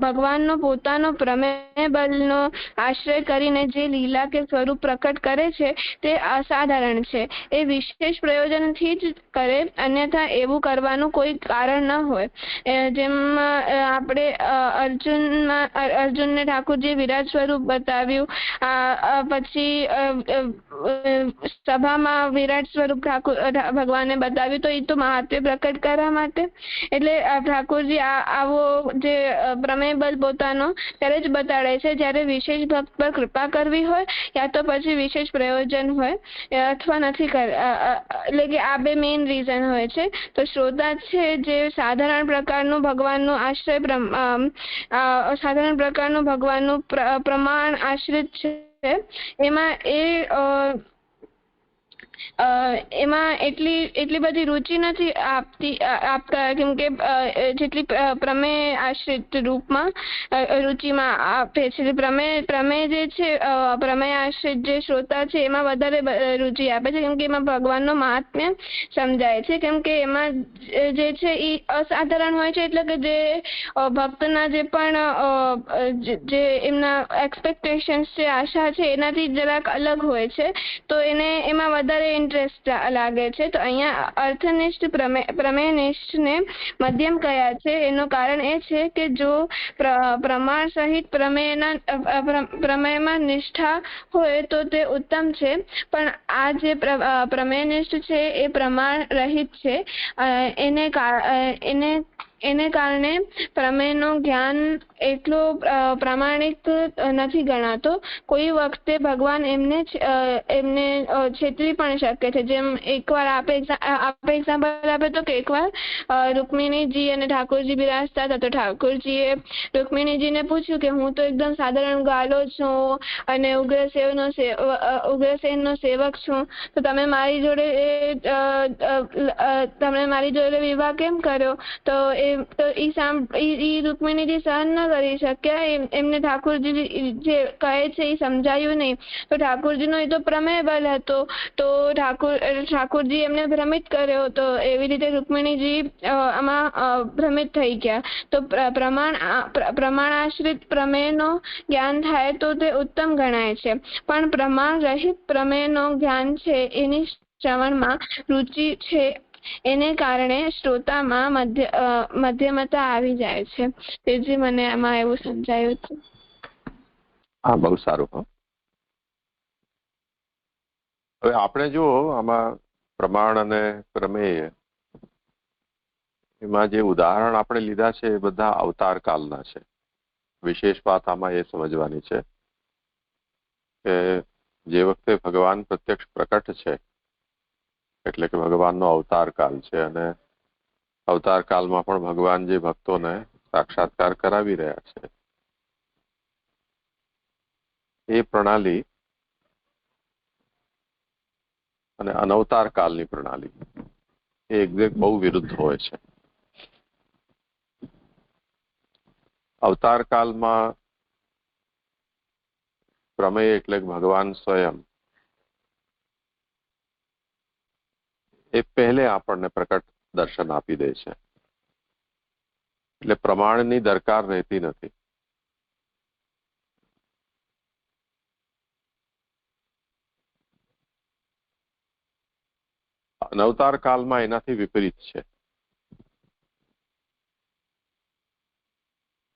ભગવાનનો પોતાનો પ્રમેય બલનો આશ્રય કરીને જે લીલા કે સ્વરૂપ પ્રકટ કરે છે તે અસાધારણ છે. એ વિશેષ પ્રયોજનથી જ કરે, અન્યથા એવું કરવાનું કોઈ કારણ ન હોય. જેમ આપણે અર્જુનને ઠાકોરજીએ વિરાટ સ્વરૂપ બતાવ્યું, પછી સભામાં વિરાટ સ્વરૂપ ભગવાને બતાવ્યું, તો એ તો મહાત્મ્ય પ્રકટ કરવા માટે. એટલે ઠાકોરજી આવો જે પ્રમેય બલ પોતાનો ત્યારે જ બતાડે છે જ્યારે વિશેષ ભક્ત પર કૃપા કરવી હોય યા તો પછી વિશેષ પ્રયોજન હોય અથવા નથી એટલે કે આ બે મેઇન રીઝન હોય છે. તો શ્રોતા છે જે સાધારણ પ્રકારનું ભગવાનનું સાધારણ પ્રકારનું ભગવાનનું પ્રમાણ આશ્રિત છે, એમાં એટલી બધી રુચિ નથી આપતા, કેમ કે જેટલી પ્રમેય આશ્રિત રૂપમાં રુચિમાં આપે છે. પ્રમેય જે છે, પ્રમેય આશ્રિત જે શ્રોતા છે એમાં વધારે રુચિ આપે છે, કેમ કે એમાં ભગવાનનો મહાત્મ્ય સમજાય છે. કેમ કે એમાં જે છે એ અસાધારણ હોય છે, એટલે કે જે ભક્તના જે પણ જે એમના એક્સપેક્ટેશન્સ છે, આશા છે, એનાથી જરાક અલગ હોય છે. તો એમાં વધારે વધારે ઇન્ટરેસ્ટ લાગે છે. તો અહીંયા અર્થનિષ્ઠ પ્રમેયનિષ્ઠને મધ્યમ કયા છે. એનું કારણ એ છે કે જો પ્રમાણ સહિત પ્રમેયમાં નિષ્ઠા હોય તો તે ઉત્તમ છે, પણ આ જે પ્રમેયનિષ્ઠ છે એ પ્રમાણ રહિત છે. એને કારણે પ્રમેયનું જ્ઞાન એટલું પ્રામાણિક નથી ગણાતો. કોઈ વખતે ભગવાન એમને છેતરી પણ શકે છે. જેમ એકવાર આપણે એક્ઝામ્પલ આપે તો કે એકવાર રૂકમિણીજી અને ઠાકોરજી બિરાજતા હતા, તો ઠાકોરજીએ રૂકમિણીજીને પૂછ્યું કે હું તો એકદમ સાધારણ ગાલો છું અને ઉગ્રસેનનો સેવક છું, તો તમે મારી જોડે વિવાહ કેમ કર્યો? તો રૂકમિણીજી સહન ન કરી શક્યા. એમને ઠાકોરજી જે કહે છે એ સમજાયું નહીં. તો ઠાકોરજીનો એ તો પ્રમેય બલ હતો, તો ઠાકોરજી એમને ભ્રમિત કર્યો. તો એવી રીતે રૂકમિણીજી આમાં ભ્રમિત થઈ ગયા. તો પ્રમાણાશ્રિત પ્રમેયનો જ્ઞાન થાય તો તે ઉત્તમ ગણાય છે, પણ પ્રમાણ રહિત પ્રમેયનો જ્ઞાન છે એની શ્રવણમાં રુચિ છે, એને કારણે શ્રોતામાં મધ્યમતા આવી જાય છે. તેથી મને આમાં એવું સમજાયું હતું. હા, બહુ સારું. હવે આપણે જુઓ આમાં પ્રમાણ અને પ્રમેય એમાં જે ઉદાહરણ આપણે લીધા છે એ બધા અવતાર કાલના છે. વિશેષ વાત આમાં એ સમજવાની છે કે જે વખતે ભગવાન પ્રત્યક્ષ પ્રકટ છે એટલે કે ભગવાનનો અવતાર કાલ છે, અને અવતાર કાલમાં પણ ભગવાન જે ભક્તોને સાક્ષાત્કાર કરાવી રહ્યા છે એ પ્રણાલી અને અનવતાર કાલની પ્રણાલી એ એક્ઝેક્ટ બહુ વિરુદ્ધ હોય છે. અવતાર કાલમાં પ્રમેય એટલે ભગવાન સ્વયં એ પહેલે આપણને પ્રકટ દર્શન આપી દે છે, એટલે પ્રમાણની દરકાર રહેતી નથી. અનવતાર કાલમાં એનાથી વિપરીત છે.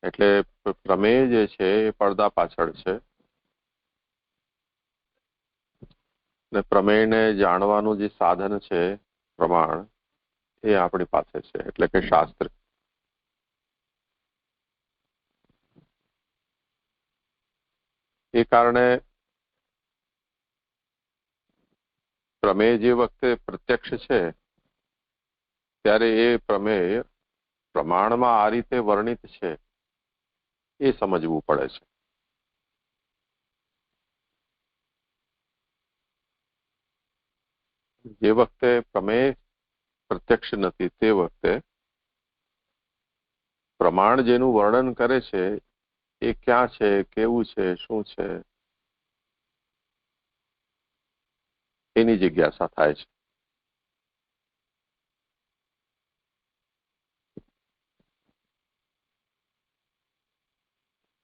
એટલે પ્રમેય જે છે એ પડદા પાછળ છે, અને પ્રમેયને જાણવાનું જે સાધન છે પ્રમાણ એ આપણી પાસે છે, એટલે કે શાસ્ત્ર. એ કારણે પ્રમેય જે વખતે પ્રત્યક્ષ છે ત્યારે એ પ્રમેય પ્રમાણમાં આ રીતે વર્ણિત છે એ સમજવું પડે છે. જે વખતે પ્રમેય પ્રત્યક્ષ નથી તે વખતે પ્રમાણ જેનું વર્ણન કરે છે એ ક્યાં છે, કેવું છે, શું છે એની જિજ્ઞાસા થાય છે.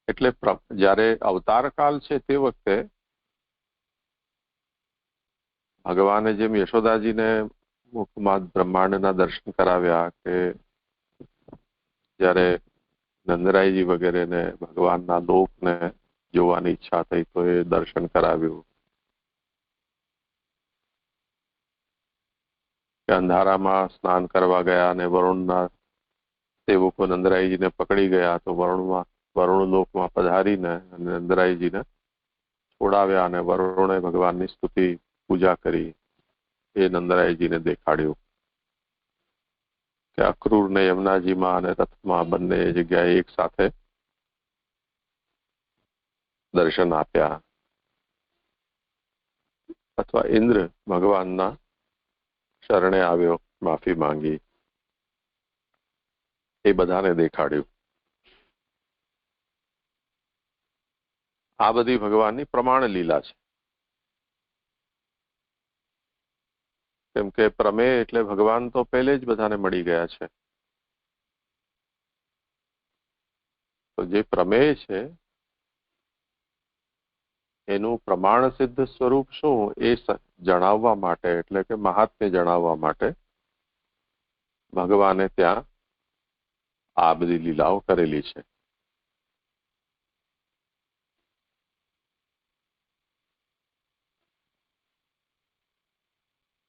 એટલે જ્યારે અવતાર કાલ છે તે વખતે ભગવાને જેમ યશોદાજીને મુખમાં બ્રહ્માંડના દર્શન કરાવ્યા, કે જ્યારે નંદરાયજી વગેરેને ભગવાનના લોકને જોવાની ઈચ્છા થઈ તો એ દર્શન કરાવ્યું, કે અંધારામાં સ્નાન કરવા ગયા અને વરુણના સેવકો નંદરાયજીને પકડી ગયા તો વરુણ લોકમાં પધારીને નંદરાયજીને છોડાવ્યા અને વરુણે ભગવાનની સ્તુતિ પૂજા કરી. એ નંદરાયજીને દેખાડ્યું કે અક્રૂર ને યમુનાજીમાં અને રથમાં બંને જગ્યાએ એક સાથે દર્શન આપ્યા. અથવા ઇન્દ્ર ભગવાનના શરણે આવ્યો, માફી માંગી, એ બધાને દેખાડ્યું. આ બધી ભગવાનની પ્રમાણ લીલા છે. કેમ કે પ્રમેય એટલે ભગવાન તો પહેલે જ બધાને મળી ગયા છે. તો જે પ્રમેય છે એનું પ્રમાણ સિદ્ધ સ્વરૂપ શું એ જણાવવા માટે, એટલે કે મહાત્મ્ય જણાવવા માટે ભગવાને ત્યાં આ બધી લીલાઓ કરેલી છે.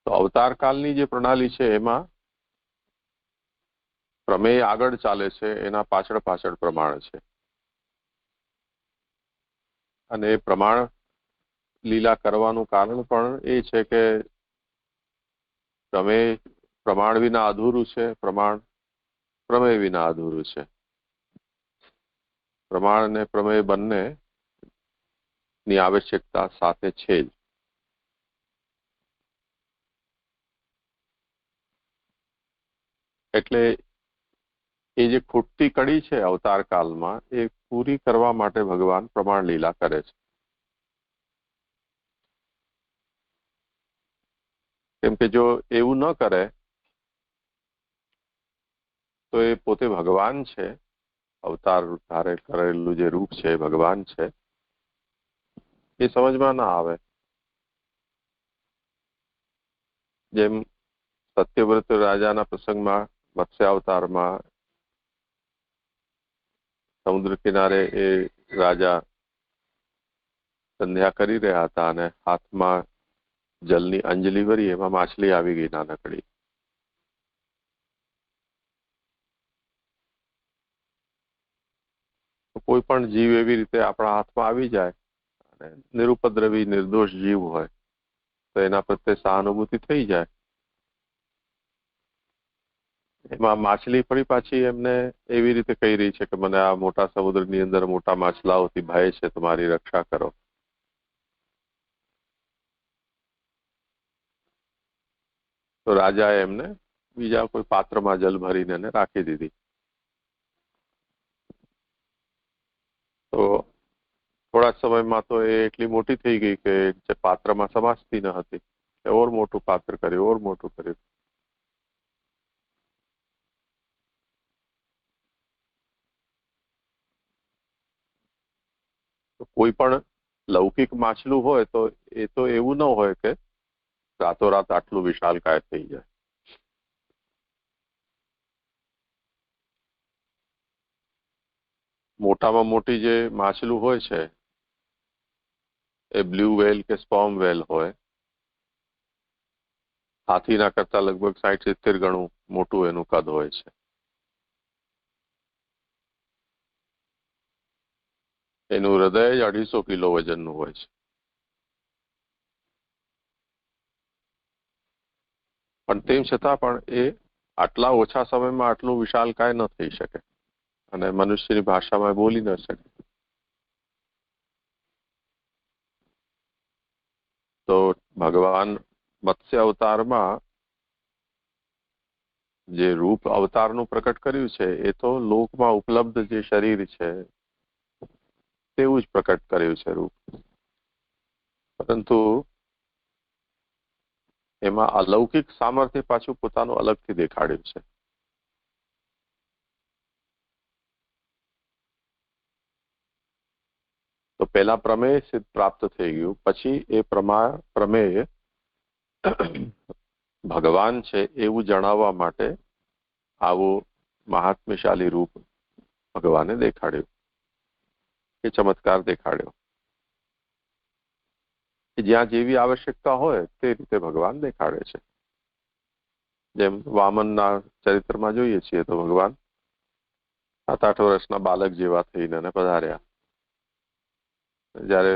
તો અવતાર કાળની જે પ્રણાલી છે એમાં પ્રમેય આગળ ચાલે છે, એના પાછળ પાછળ પ્રમાણ છે. અને એ પ્રમાણ લીલા કરવાનું કારણ પણ એ છે કે પ્રમાણ વિના અધૂરું છે, પ્રમેય વિના અધૂરું છે. પ્રમાણ અને પ્રમેય બંને ની આવશ્યકતા સાથે છે જ. એટલે એ જે ખૂટતી કડી છે અવતાર કાળમાં એ પૂરી કરવા માટે ભગવાન પ્રમાણ લીલા કરે છે. કેમ કે જો એવું ન કરે તો એ પોતે ભગવાન છે, અવતાર ધારે કરેલું જે રૂપ છે ભગવાન છે, એ સમજમાં ના આવે. જેમ સત્યવ્રત રાજાના પ્રસંગમાં મત્સ્ય અવતારમાં સમુદ્ર કિનારે એ રાજા સંધ્યા કરી રહ્યા હતા અને હાથમાં જલની અંજલિ ભરી, એમાં માછલી આવી ગઈ નાનકડી. કોઈ પણ જીવ એવી રીતે આપણા હાથમાં આવી જાય અને નિરુપદ્રવી નિર્દોષ જીવ હોય તો એના પ્રત્યે સહાનુભૂતિ થઈ જાય. એમાં માછલી ફરી પાછી એમને એવી રીતે કહી રહી છે કે મને આ મોટા સમુદ્રની અંદર મોટા માછલાઓથી ભય છે, તમારી રક્ષા કરો. તો રાજાએ એમને બીજા કોઈ પાત્રમાં જલ ભરીને એને રાખી દીધી. તો થોડા સમયમાં તો એ એટલી મોટી થઈ ગઈ કે જે પાત્રમાં સમાસતી ન હતી. ઓર મોટું પાત્ર કર્યું, ઓર મોટું કર્યું. કોઈ પણ લૌકિક માછલું હોય તો એ તો એવું ન હોય કે રાતોરાત આટલું વિશાલકાય થઈ જાય. મોટામાં મોટી જે માછલું હોય છે એ બ્લુ વેલ કે સ્પર્મ વેલ હોય, હાથીના કરતા લગભગ 60-70 ગણું મોટું એનું કદ હોય છે. એનું હૃદય 250 કિલો વજનનું હોય છે. પણ તેમ છતાં પણ એ આટલા ઓછા સમયમાં આટલું વિશાલકાય ન થઈ શકે અને મનુષ્યની ભાષામાં બોલી ન શકે. તો ભગવાન મત્સ્ય અવતારમાં જે રૂપ અવતારનું પ્રકટ કર્યું છે એ તો લોકમાં ઉપલબ્ધ જે શરીર છે તેવું જ પ્રકટ કર્યું છે રૂપ. પરંતુ એમાં અલૌકિક સામર્થ્ય પાછું પોતાનું અલગથી દેખાડ્યું છે. તો પહેલા પ્રમેય સિદ્ધ પ્રાપ્ત થઈ ગયું, પછી એ પ્રમેય ભગવાન છે એવું જણાવવા માટે આવું મહાત્મ્યશાળી રૂપ ભગવાને દેખાડ્યું, એ ચમત્કાર દેખાડ્યો. જ્યાં જેવી આવશ્યકતા હોય તે રીતે ભગવાન દેખાડે છે. જેમ વામનના ચરિત્રમાં જોઈએ છીએ તો ભગવાન 7-8 વર્ષના બાળક જેવા થઈને પધાર્યા. જ્યારે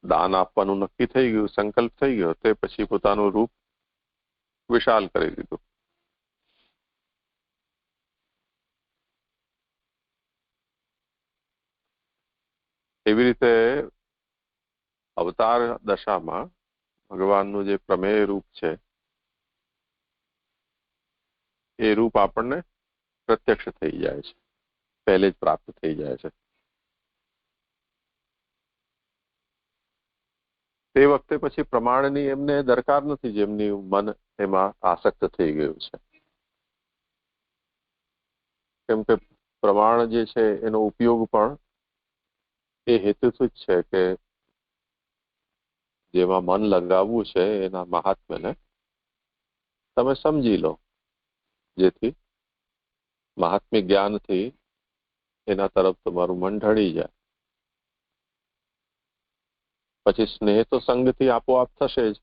દાન આપવાનું નક્કી થઈ ગયું, સંકલ્પ થઈ ગયો, તે પછી પોતાનું રૂપ વિશાલ કરી દીધું. એવી રીતે અવતાર દશામાં ભગવાનનું જે પ્રમેય રૂપ છે એ રૂપ આપણને પ્રત્યક્ષ થઈ જાય છે, પહેલે જ પ્રાપ્ત થઈ જાય છે. તે વખતે પછી પ્રમાણની એમને દરકાર નથી, જેમની મન એમાં આસક્ત થઈ ગયું છે. કેમ કે પ્રમાણ જે છે એનો ઉપયોગ પણ એ હેતુથી જ છે કે જેમાં મન લગાવવું છે એના મહાત્મ્યને તમે સમજી લો, જેથી મહાત્મ્ય જ્ઞાનથી એના તરફ તમારું મન ઢળી જાય. પછી સ્નેહ તો સંગથી આપોઆપ થશે જ.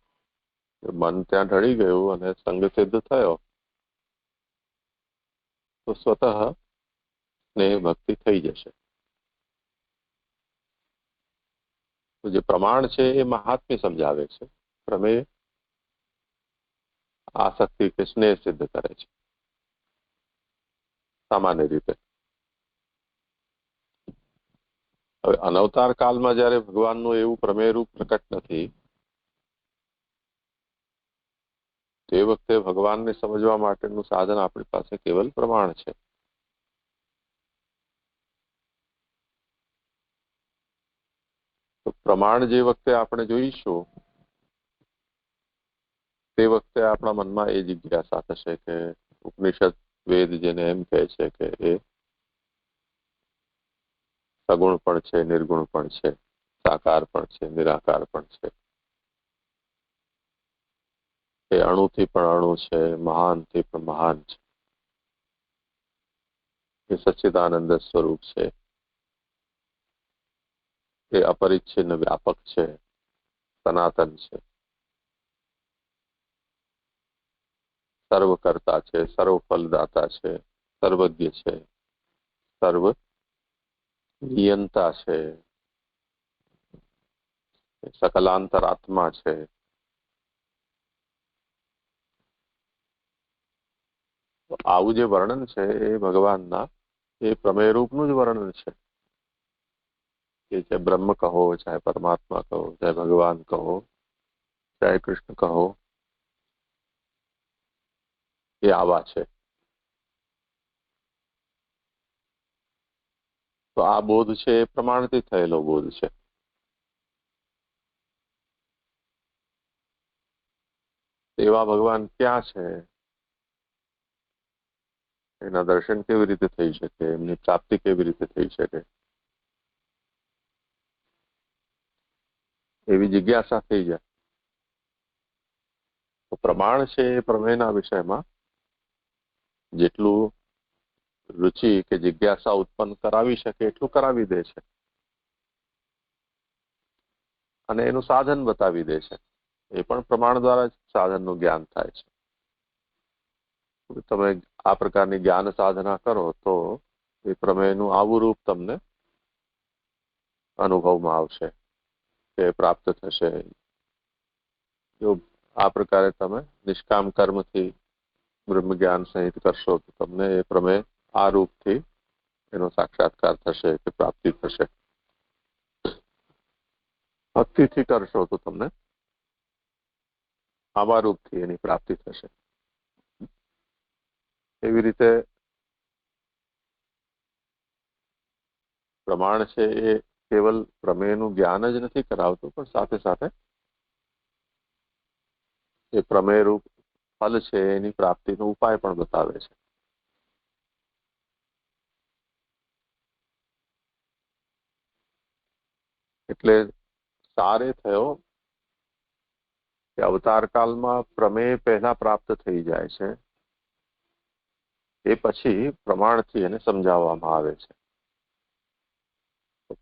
મન ત્યાં ઢળી ગયું અને સંગ સિદ્ધ થયો તો સ્વતઃ સ્નેહ ભક્તિ થઈ જશે. તો જે પ્રમાણ છે એ મહાત્મ્ય સમજાવે છે, પ્રમેય આસક્તિ કે સ્નેહ સિદ્ધ કરે છે સામાન્ય રીતે. હવે અનવતાર કાળમાં જયારે ભગવાનનું એવું પ્રમેય રૂપ પ્રકટ નથી, તે વખતે ભગવાનને સમજવા માટેનું સાધન આપણી પાસે કેવલ પ્રમાણ છે. તો પ્રમાણ જે વખતે આપણે જોઈશું તે વખતે આપણા મનમાં એ જિજ્ઞાસા થશે કે ઉપનિષદ વેદ જેને એમ કહે છે કે એ સગુણ પણ છે, નિર્ગુણ પણ છે, સાકાર પણ છે, નિરાકાર પણ છે, એ અણુથી પણ અણુ છે, મહાનથી પણ મહાન છે, એ સચ્ચિદાનંદ સ્વરૂપ છે, એ અપરિચ્છિન્ન વ્યાપક છે, સનાતન છે, સર્વકર્તા છે, સર્વફલદાતા છે, સર્વજ્ઞ છે, સર્વ નિયંતા છે, સકલાંતરાત્મા છે. આવું જે વર્ણન છે એ ભગવાનના એ પ્રમેય રૂપનું જ વર્ણન છે. કે ચાહે બ્રહ્મ કહો, ચાહે પરમાત્મા કહો, ચાહે ભગવાન કહો, ચાહે કૃષ્ણ કહો, એ આવા છે. તો આ બોધ છે એ પ્રમાણથી થયેલો બોધ છે. એવા ભગવાન ક્યાં છે, એના દર્શન કેવી રીતે થઈ શકે, એમની પ્રાપ્તિ કેવી રીતે થઈ શકે, એવી જિજ્ઞાસા થઈ જાય. તો પ્રમાણ છે એ પ્રમેયના વિષયમાં જેટલું રુચિ કે જિજ્ઞાસા ઉત્પન્ન કરાવી શકે એટલું કરાવી દે છે અને એનું સાધન બતાવી દે છે. એ પણ પ્રમાણ દ્વારા જ સાધનનું જ્ઞાન થાય છે. તમે આ પ્રકારની જ્ઞાન સાધના કરો તો એ પ્રમેયનું આવું રૂપ તમને અનુભવમાં આવશે કે પ્રાપ્ત થશે. જો આ પ્રકારે તમે નિષ્કામ કર્મથી બ્રહ્મ જ્ઞાન સહિત કરશો તો તમને એ પ્રમેય આ રૂપથી એનો સાક્ષાત્કાર થશે કે પ્રાપ્તિ થશે. ભક્તિથી કરશો તો તમને આવા રૂપથી એની પ્રાપ્તિ થશે. એવી રીતે પ્રમાણ છે એ કેવલ પ્રમેયનું જ્ઞાન જ નથી કરાવતું, પણ સાથે સાથે એ પ્રમેય રૂપ ફલ છે એની પ્રાપ્તિનો ઉપાય પણ બતાવે છે. એટલે સાર એ થયો કે અવતાર કાળમાં પ્રમેય પહેલા પ્રાપ્ત થઈ જાય છે, એ પછી પ્રમાણથી એને સમજાવવામાં આવે છે.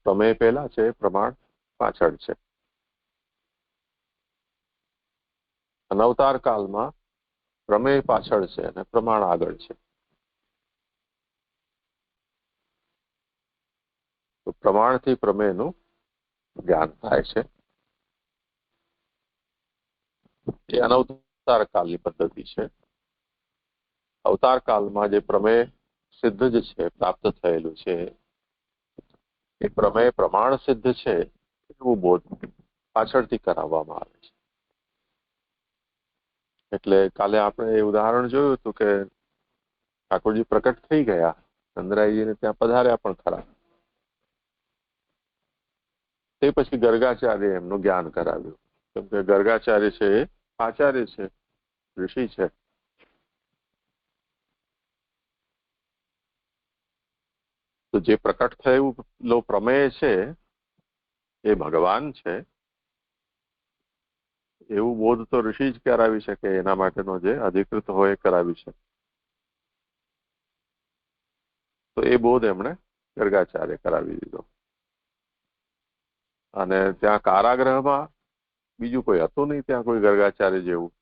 પ્રમેય પહેલા છે, પ્રમાણ પાછળ છે. અનવતાર કાળમાં પ્રમેય પાછળ છે અને પ્રમાણ આગળ છે. તો પ્રમાણથી પ્રમેયનું જ્ઞાન થાય છે. એ અનવતાર કાળની પદ્ધતિ છે. અવતાર કાળમાં જે પ્રમેય સિદ્ધ જ છે, પ્રાપ્ત થયેલું છે, એ પ્રમેય પ્રમાણ સિદ્ધ છે એવું બોધ પાછળથી કરાવવામાં આવે છે. એટલે કાલે આપણે એ ઉદાહરણ જોયું હતું કે ઠાકોરજી પ્રકટ થઈ ગયા, ચંદ્રાઈજીને ત્યાં પધાર્યા પણ ખરા. તે પછી ગર્ગાચાર્ય એમનું જ્ઞાન કરાવ્યું, કેમ કે ગર્ગાચાર્ય છે એ આચાર્ય છે, ઋષિ છે. તો જે પ્રકટ થયેલો પ્રમેય છે એ ભગવાન છે એવું બોધ તો ઋષિ જ કરાવી શકે, એના માટેનો જે અધિકૃત હોય એ કરાવી શકે. તો એ બોધ એમણે ગર્ગાચાર્ય કરાવી દીધો. અને ત્યાં કારાગૃહમાં બીજું કોઈ હતું નહીં, ત્યાં કોઈ ગર્ગાચાર્ય જેવું.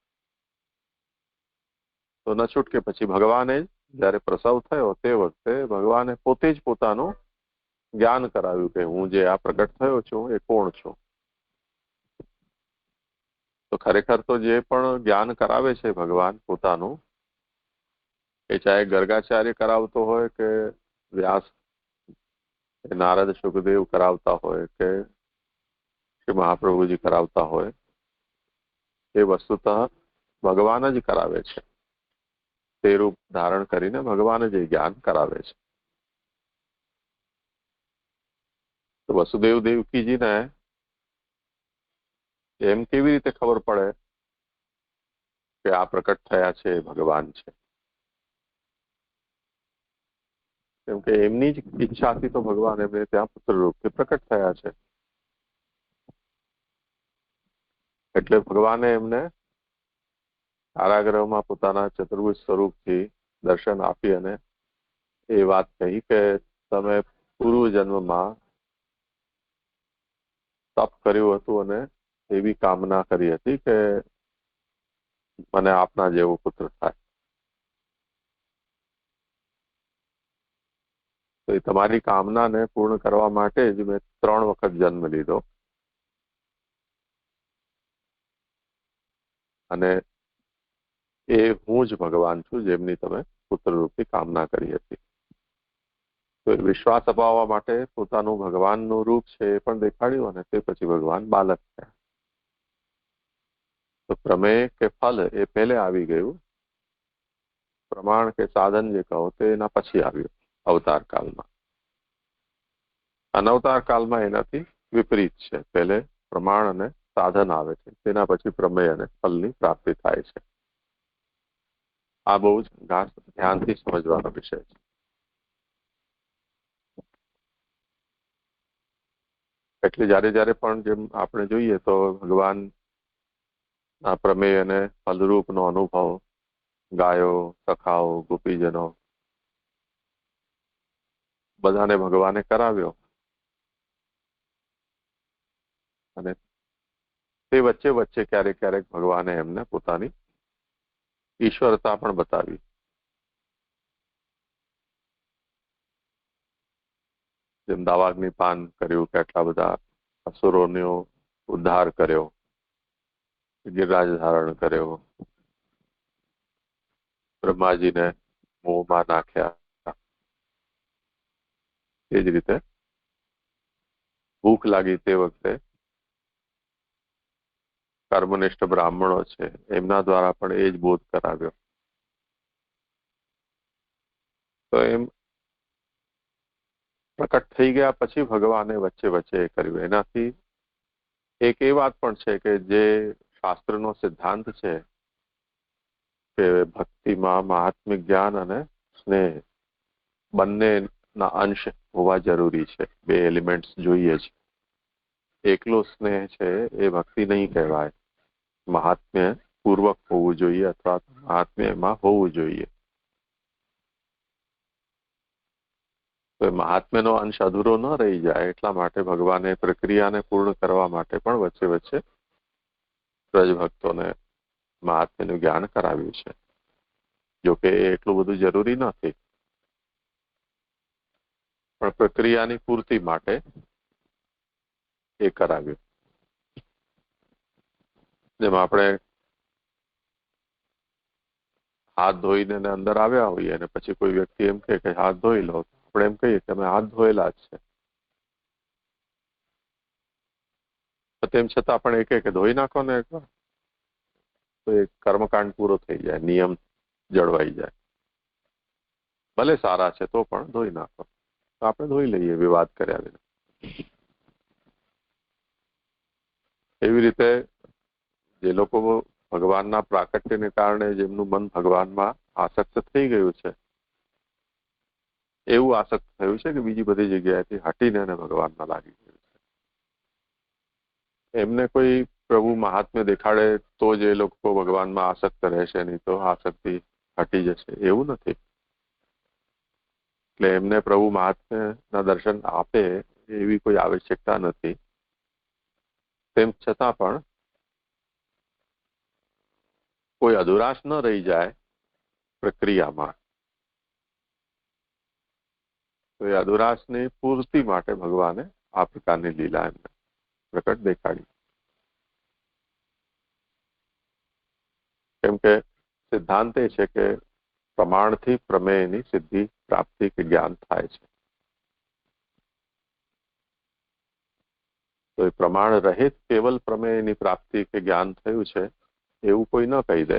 તો ન છૂટકે પછી ભગવાને જયારે પ્રસવ થયો તે વખતે ભગવાને પોતે જ પોતાનું જ્ઞાન કરાવ્યું કે હું જે આ પ્રગટ થયો છું એ કોણ છું. તો ખરેખર તો જે પણ જ્ઞાન કરાવે છે ભગવાન પોતાનું, એ ચાહે ગર્ગાચાર્ય કરાવતો હોય કે વ્યાસ નારદ સુખદેવ કરાવતા હોય કે શ્રી મહાપ્રભુજી કરાવતા હોય, એ વસ્તુતઃ ભગવાન જ કરાવે છે. તે રૂપ ધારણ કરીને ભગવાન જ જ્ઞાન કરાવે છે. તો વસુદેવ દેવકીજીને એમ કેવી રીતે ખબર પડે કે આ પ્રકટ થયા છે એ ભગવાન છે? કેમ કે એમની જ ઈચ્છાથી તો ભગવાન એમને ત્યાં પુત્ર રૂપથી પ્રકટ થયા છે. એટલે ભગવાને એમને કારાગૃહમાં પોતાના ચતુર્ભુજ સ્વરૂપથી દર્શન આપી અને એ વાત કહી કે તમે પૂર્વ જન્મમાં તપ કર્યું હતું અને એવી કામના કરી હતી કે મને આપના જેવો પુત્ર થાય. તો એ તમારી કામનાને પૂર્ણ કરવા માટે જ મેં 3 વખત જન્મ લીધો. અને એ હું જ ભગવાન છું જેમની તમે પુત્ર રૂપી કામના કરી હતી. તો એ વિશ્વાસ અપાવવા માટે પોતાનું ભગવાનનું રૂપ છે એ પણ દેખાડ્યું અને તે પછી ભગવાન બાલક થયા. તો પ્રમેય કે ફલ એ પહેલે આવી ગયું, પ્રમાણ કે સાધન જે કહો તે એના પછી આવ્યું અવતાર કાળમાં. અનવતાર કાળમાં એનાથી વિપરીત છે. પહેલે પ્રમાણ અને સાધન આવે છે, તેના પછી પ્રમેય અને ફલની પ્રાપ્તિ થાય છે. આ બહુ જ ધ્યાનથી સમજવાનો વિષય છે. એટલે જયારે જયારે પણ જેમ આપણે જોઈએ તો ભગવાન આ પ્રમેય અને ફલરૂપનો અનુભવ ગાયો, સખાઓ, ગોપીજનો બધાને ભગવાને કરાવ્યો. અને તે વચ્ચે વચ્ચે ક્યારેક ક્યારેક ભગવાને એમને પોતાની ઈશ્વરતા પણ બતાવી. જેમ દાવાગ્નિ પાન કર્યું, કેટલા બધા અસુરોનો ઉદ્ધાર કર્યો, ગિરિરાજ ધારણ કર્યો, બ્રહ્માજીને મોહમાં નાખ્યા. એ જ રીતે ભૂખ લાગી તે વખતે કર્મનિષ્ઠ બ્રાહ્મણો છે એમના દ્વારા પણ એ જ બોધ કરાવ્યો. તો એમ પ્રકટ થઈ ગયા પછી ભગવાને વચ્ચે વચ્ચે એ કર્યું. એનાથી એક એ વાત પણ છે કે જે શાસ્ત્રનો સિદ્ધાંત છે કે ભક્તિમાં મહાત્મિક જ્ઞાન અને સ્નેહ બંનેના અંશ હોવા જરૂરી છે. 2 એલિમેન્ટ્સ જોઈએ છે. એકલો સ્નેહ છે એ ભક્તિ નહીં કહેવાય. મહાત્મ્ય પૂર્વક હોવું જોઈએ અથવા મહાત્મ્ય એમાં હોવું જોઈએ. તો મહાત્મ્યનો અંશ અધૂરો ન રહી જાય એટલા માટે ભગવાને પ્રક્રિયાને પૂર્ણ કરવા માટે પણ વચ્ચે વચ્ચે વ્રજ ભક્તોને મહાત્મ્યનું જ્ઞાન કરાવ્યું છે. જોકે એ એટલું બધું જરૂરી નથી, પણ પ્રક્રિયાની પૂર્તિ માટે એ કરાવ્યું. જેમ આપણે હાથ ધોઈને અંદર આવ્યા હોઈએ અને પછી કોઈ વ્યક્તિ એમ કહે કે હાથ ધોઈ લો, આપણે એમ કહીએ કે અમે હાથ ધોયેલા જ છે. તેમ છતાં પણ એ કહે કે ધોઈ નાખો ને એકવાર, તો એ કર્મકાંડ પૂરો થઈ જાય, નિયમ જળવાઈ જાય. ભલે સારા છે તો પણ ધોઈ નાખો. તો આપણે ધોઈ લઈએ વિવાદ કર્યા વિના. એવી રીતે જે લોકો ભગવાનના પ્રાકટ્યને કારણે જેમનું મન ભગવાનમાં આસક્ત થઈ ગયું છે, એવું આસક્ત થયું છે કે બીજી બધી જગ્યાએથી હટીને ભગવાનમાં લાગી ગયું છે. એમને કોઈ પ્રભુ મહાત્મ્ય દેખાડે તો જ એ લોકો ભગવાનમાં આસક્ત રહેશે, નહીં તો આસક્તિ હટી જશે એવું નથી. એટલે એમને પ્રભુ મહાત્મ્યના દર્શન આપે એવી કોઈ આવશ્યકતા નથી. તેમ છતાં પણ કોઈ અધુરાશ ન રહી જાય પ્રક્રિયામાં, તો એ અધુરાશની પૂર્તિ માટે ભગવાને આ પ્રકારની લીલા એમને પ્રકટ દેખાડી. કેમ કે સિદ્ધાંત એ છે કે પ્રમાણથી પ્રમેયની સિદ્ધિ પ્રાપ્તિ કે જ્ઞાન થાય છે. તો એ પ્રમાણ રહિત કેવલ પ્રમેયની પ્રાપ્તિ કે જ્ઞાન થયું છે એવું કોઈ ન કહી દે,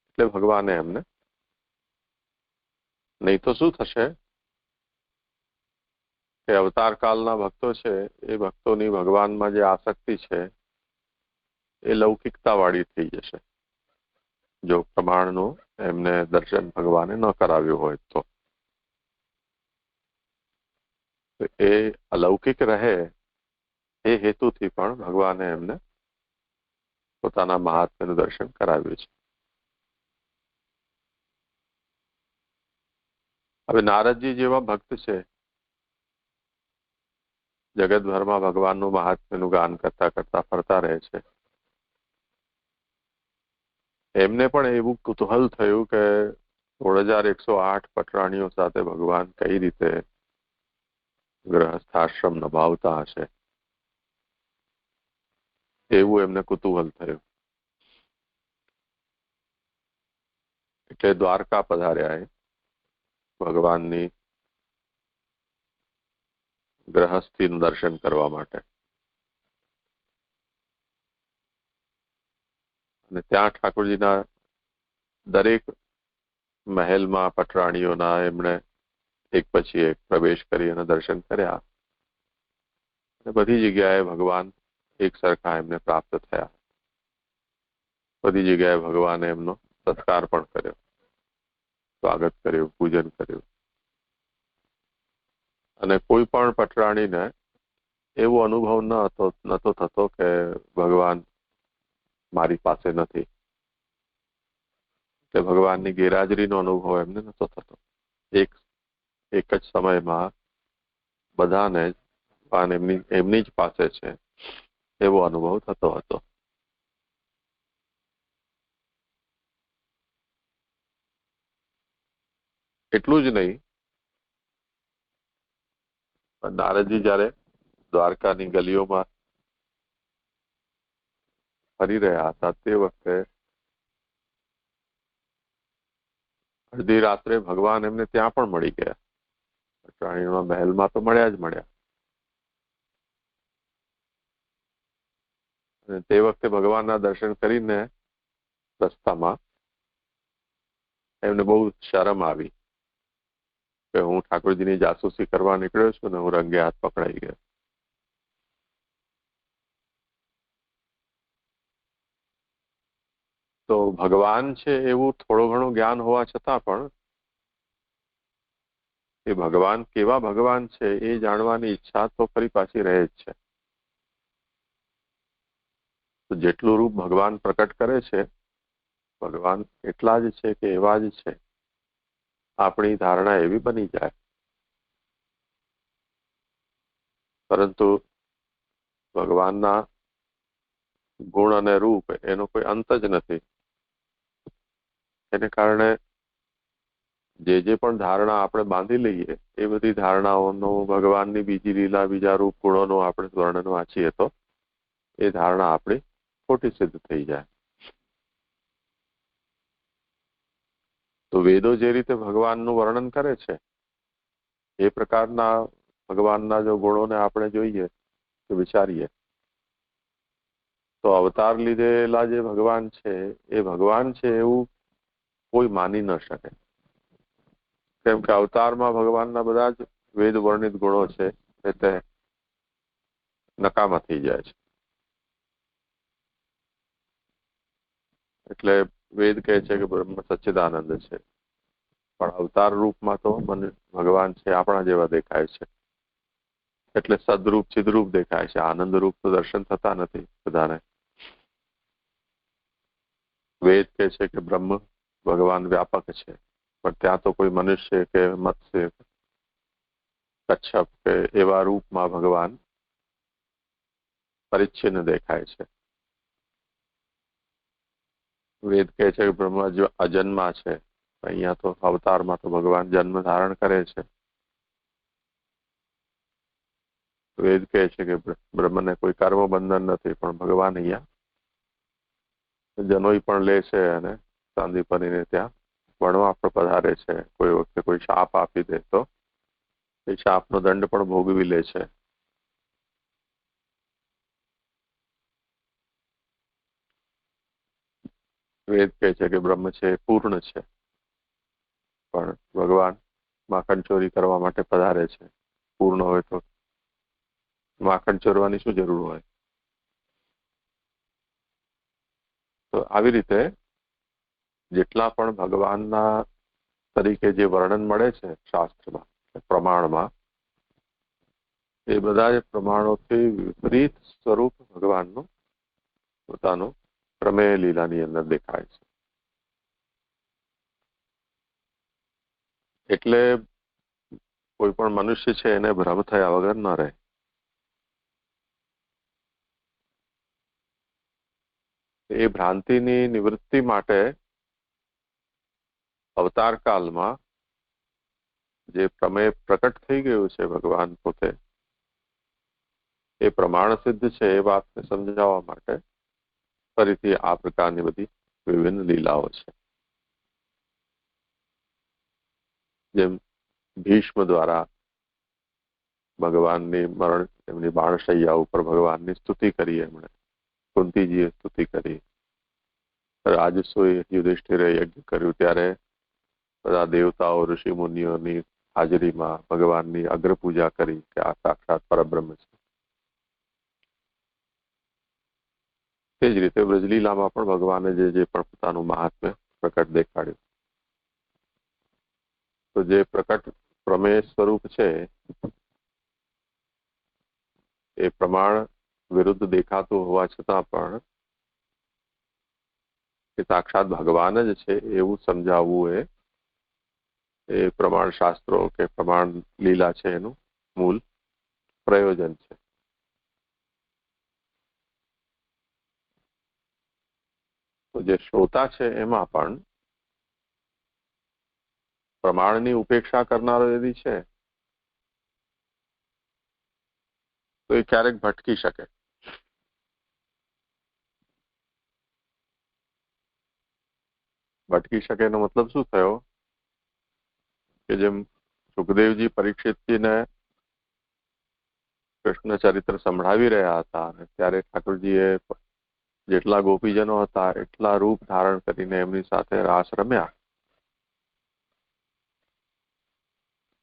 એટલે ભગવાને એમને, નહીં તો શું થશે કે અવતાર કાળના ભક્તો છે એ ભક્તોની ભગવાનમાં જે આસક્તિ છે એ લૌકિકતા વાળી થઈ જશે, જો પ્રમાણનું એમને દર્શન ભગવાને ન કરાવ્યું હોય તો. એ અલૌકિક રહે એ હેતુથી પણ ભગવાને એમને પોતાના મહાત્મ્યનું દર્શન કરાવ્યું છે. હવે નારદજી જેવા ભક્ત છે, જગતભરમાં ભગવાનનું મહાત્મ્યનું ગાન કરતા કરતા ફરતા રહે છે. એમને પણ એવું કુતૂહલ થયું કે 16,108 પટરાણીઓ સાથે ભગવાન કઈ રીતે ગ્રહસ્થાશ્રમ નિભાવતા હશે, એવું એમને કુતૂહલ થયું. એટલે દ્વારકા પધાર્યા એ ભગવાનની ગ્રહસ્થીનું દર્શન કરવા માટે. અને ત્યાં ઠાકોરજીના દરેક મહેલમાં પટરાણીઓના એમણે એક પછી એક પ્રવેશ કરી અને દર્શન કર્યા. અને બધી જગ્યાએ ભગવાન એક સરખા એમને પ્રાપ્ત થયા. બધી જગ્યાએ ભગવાને એમનો સત્કાર પણ કર્યો, સ્વાગત કર્યું, પૂજન કર્યું. અને કોઈ પણ પટરાણીને એવો અનુભવ નતો થતો કે ભગવાન મારી પાસે નથી, કે ભગવાનની ગેરહાજરીનો અનુભવ એમને નતો થતો. એક જ સમયમાં બધાને ભગવાન એમની જ પાસે છે એવો અનુભવ થતો હતો. એટલું જ નહીં, નારદજી જયારે દ્વારકાની ગલીઓમાં ફરી રહ્યા હતા તે વખતે અડધી રાત્રે ભગવાન એમને ત્યાં પણ મળી ગયા. પટરાણીઓના મહેલમાં તો મળ્યા જ મળ્યા. અને તે વખતે ભગવાનના દર્શન કરીને રસ્તામાં એમને બહુ શરમ આવી કે હું ઠાકોરજીની જાસૂસી કરવા નીકળ્યો છું ને હું રંગે હાથ પકડાઈ ગયો. તો ભગવાન છે એવું થોડું ઘણું જ્ઞાન હોવા છતાં પણ એ ભગવાન કેવા ભગવાન છે એ જાણવાની ઈચ્છા તો ફરી પાછી રહે જ છે. તો જેટલું રૂપ ભગવાન પ્રકટ કરે છે, ભગવાન એટલા જ છે કે એવા જ છે, આપણી ધારણા એવી બની જાય. પરંતુ ભગવાનના ગુણ અને રૂપ એનો કોઈ અંત જ નથી. એને કારણે જે પણ ધારણા આપણે બાંધી લઈએ એ બધી ધારણાઓનો ભગવાનની બીજી લીલા, બીજા રૂપ, ગુણોનો આપણે વર્ણન વાંચીએ તો એ ધારણા આપણી ખોટી સિદ્ધ થઈ જાય. તો વેદો જે રીતે ભગવાનનું વર્ણન કરે છે એ પ્રકારના ભગવાનના જો ગુણોને આપણે જોઈએ તો વિચારીએ તો અવતાર લીધેલા જે ભગવાન છે એ ભગવાન છે એવું કોઈ માની ન શકે. કેમ કે અવતારમાં ભગવાનના બધા જ વેદ વર્ણિત ગુણો છે તે નકામા થઈ જાય છે. એટલે વેદ કહે છે કે બ્રહ્મ સચ્ચિદાનંદ છે, પણ અવતાર રૂપમાં તો મને ભગવાન છે આપણા જેવા દેખાય છે. એટલે સદરૂપ ચિદરૂપ દેખાય છે. આનંદરૂપ તો દર્શન થતા નથી બધાને. વેદ કહે છે કે બ્રહ્મ ભગવાન વ્યાપક છે, પણ ત્યાં તો કોઈ મનુષ્ય કે મત્સ્ય કચ્છપ કે એવા રૂપમાં ભગવાન પરિચ્છિન્ન દેખાય છે. વેદ કહે છે કે બ્રહ્મ અજન્મા છે. અહીંયા તો અવતારમાં તો ભગવાન જન્મ ધારણ કરે છે. વેદ કહે છે કે બ્રહ્મને કોઈ કર્મ બંધન નથી, પણ ભગવાન અહીંયા જનોઈ પણ લે છે અને સાંદીપનીને ત્યાં ભણવા પણ પધારે છે. કોઈ વખતે કોઈ શાપ આપી દે તો એ શાપનો દંડ પણ ભોગવી લે છે. વેદ કહે છે કે બ્રહ્મ છે એ પૂર્ણ છે, પણ ભગવાન માખણ ચોરી કરવા માટે પધારે છે. પૂર્ણ હોય તો માખણ ચોરવાની શું જરૂર હોય? તો આવી રીતે જેટલા પણ ભગવાનના તરીકે જે વર્ણન મળે છે શાસ્ત્રમાં, પ્રમાણમાં, એ બધા જ પ્રમાણોથી વિપરીત સ્વરૂપ ભગવાનનું પોતાનું પ્રમેય લીલાની અંદર દેખાય છે. એટલે કોઈ પણ મનુષ્ય છે એને ભ્રમ થયા વગર ન રહે. એ ભ્રાંતિની નિવૃત્તિ માટે અવતાર કાળમાં જે પ્રમેય પ્રકટ થઈ ગયું છે ભગવાન પોતે, એ પ્રમાણ સિદ્ધ છે એ વાતને સમજાવવા માટે ફરીથી આ પ્રકારની બધી વિભિન્ન લીલાઓ છે. જેમ ભીષ્મ દ્વારા ભગવાનની મરણ, એમની બાણશૈયા ઉપર ભગવાનની સ્તુતિ કરી, એમણે કુંતીજીએ સ્તુતિ કરી. રાજસૂય યુધિષ્ઠિરે યજ્ઞ કર્યું ત્યારે બધા દેવતાઓ ઋષિ મુનિઓની હાજરીમાં ભગવાનની અગ્ર પૂજા કરી કે આ સાક્ષાત પરબ્રહ્મ છે. તે જ રીતે બ્રજલીલામાં પણ ભગવાને જે પણ પોતાનું મહાત્મ્ય પ્રકટ દેખાડ્યું. તો જે પ્રકટ પ્રમેય સ્વરૂપ છે એ પ્રમાણ વિરુદ્ધ દેખાતું હોવા છતાં પણ એ સાક્ષાત ભગવાન જ છે એવું સમજાવવું એ પ્રમાણ શાસ્ત્રો કે પ્રમાણ લીલા છે એનું મૂળ પ્રયોજન છે. તો જે શ્રોતા છે એમાં પણ પ્રમાણની ઉપેક્ષા કરનારો यदि છે તો એ ક્યારેક ભટકી શકે. ભટકી શકે એનો મતલબ શું થયો કે જેમ સુખદેવજી પરીક્ષિતજીને કૃષ્ણ ચરિત્ર સંભળાવી રહ્યા હતા અને ત્યારે ઠાકોરજીએ જેટલા ગોપીજનો હતા એટલા રૂપ ધારણ કરીને એમની સાથે રાસ રમ્યા.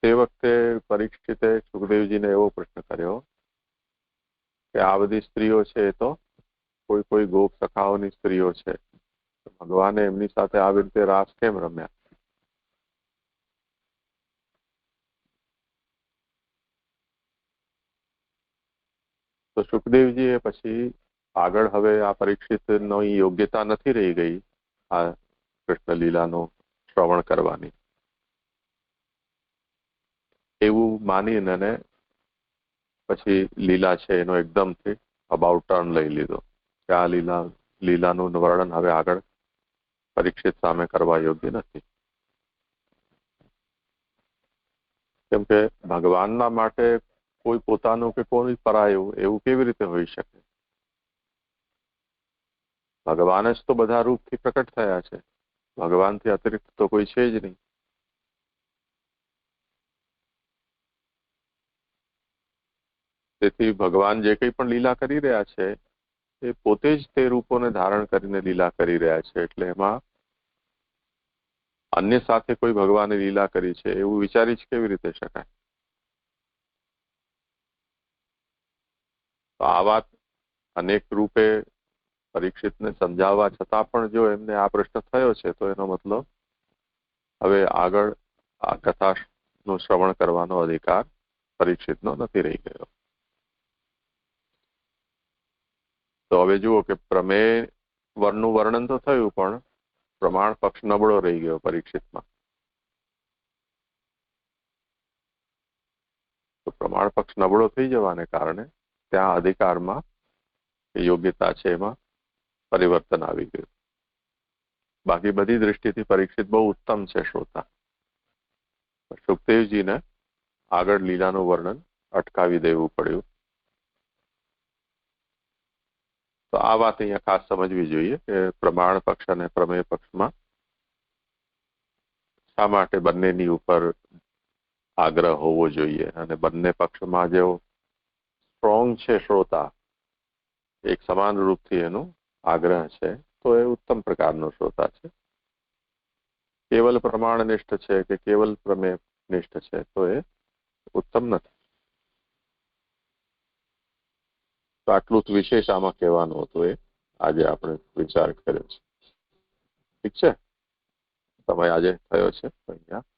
તે વખતે પરીક્ષિતે સુખદેવજીને એવો પ્રશ્ન કર્યો કે આ બધી સ્ત્રીઓ છે એ તો કોઈ કોઈ ગોપ સખાઓની સ્ત્રીઓ છે, ભગવાને એમની સાથે આવી રીતે રાસ કેમ રમ્યા? તો સુખદેવજીએ પછી આગળ હવે આ પરીક્ષિતની યોગ્યતા નથી રહી ગઈ આ કૃષ્ણ લીલાનું શ્રવણ કરવાની, એવું માનીને પછી લીલા છે એનો એકદમથી અબાઉટ ટર્ન લઈ લીધો કે આ લીલાનું વર્ણન હવે આગળ પરીક્ષિત સામે કરવા યોગ્ય નથી. કેમ કે ભગવાનના માટે કોઈ પોતાનું કે કોઈ પરાયું એવું કેવી રીતે હોઈ શકે? ભગવાન જ તો બધા રૂપથી પ્રકટ થયા છે, ભગવાનથી અતિરિક્ત તો કોઈ છે જ નહીં. તેથી ભગવાન જે કંઈ પણ લીલા કરી રહ્યા છે એ પોતે જ તે રૂપોને ધારણ કરીને લીલા કરી રહ્યા છે. એટલે એમાં અન્ય સાથે કોઈ ભગવાને લીલા કરી છે એવું વિચારી જ કેવી રીતે શકાય? તો આ વાત અનેક રૂપે પરીક્ષિતને સમજાવવા છતાં પણ જો એમને આ પ્રશ્ન થયો છે તો એનો મતલબ હવે આગળ આ કથાનું શ્રવણ કરવાનો અધિકાર પરીક્ષિતનો નથી રહી ગયો. તો હવે જુઓ કે પ્રમેય નું વર્ણન તો થયું, પણ પ્રમાણ પક્ષ નબળો રહી ગયો પરીક્ષિતમાં. તો પ્રમાણ પક્ષ નબળો થઈ જવાને કારણે ત્યાં અધિકારમાં યોગ્યતા છે એમાં પરિવર્તન આવી ગયું. બાકી બધી દ્રષ્ટિથી પરીક્ષિત બહુ ઉત્તમ છે શ્રોતા. સુખદેવજીને આગળ લીલાનું વર્ણન અટકાવી દેવું પડ્યું. તો આ વાત અહીંયા ખાસ સમજવી જોઈએ કે પ્રમાણ પક્ષ અને પ્રમેય પક્ષમાં શા માટે બંનેની ઉપર આગ્રહ હોવો જોઈએ, અને બંને પક્ષમાં જેવો સ્ટ્રોંગ છે શ્રોતા, એક સમાન રૂપથી એનો આગ્રહ છે, તો એ ઉત્તમ પ્રકારનો શ્રોતા છે. કેવલ પ્રમાણનિષ્ઠ છે કે કેવલ પ્રમેયનિષ્ઠ છે તો એ ઉત્તમ નથી. તો આટલું જ વિશેષ આમાં કહેવાનું હતું, એ આજે આપણે વિચાર કર્યો છે. ઠીક છે, સમય આજે થયો છે અહીંયા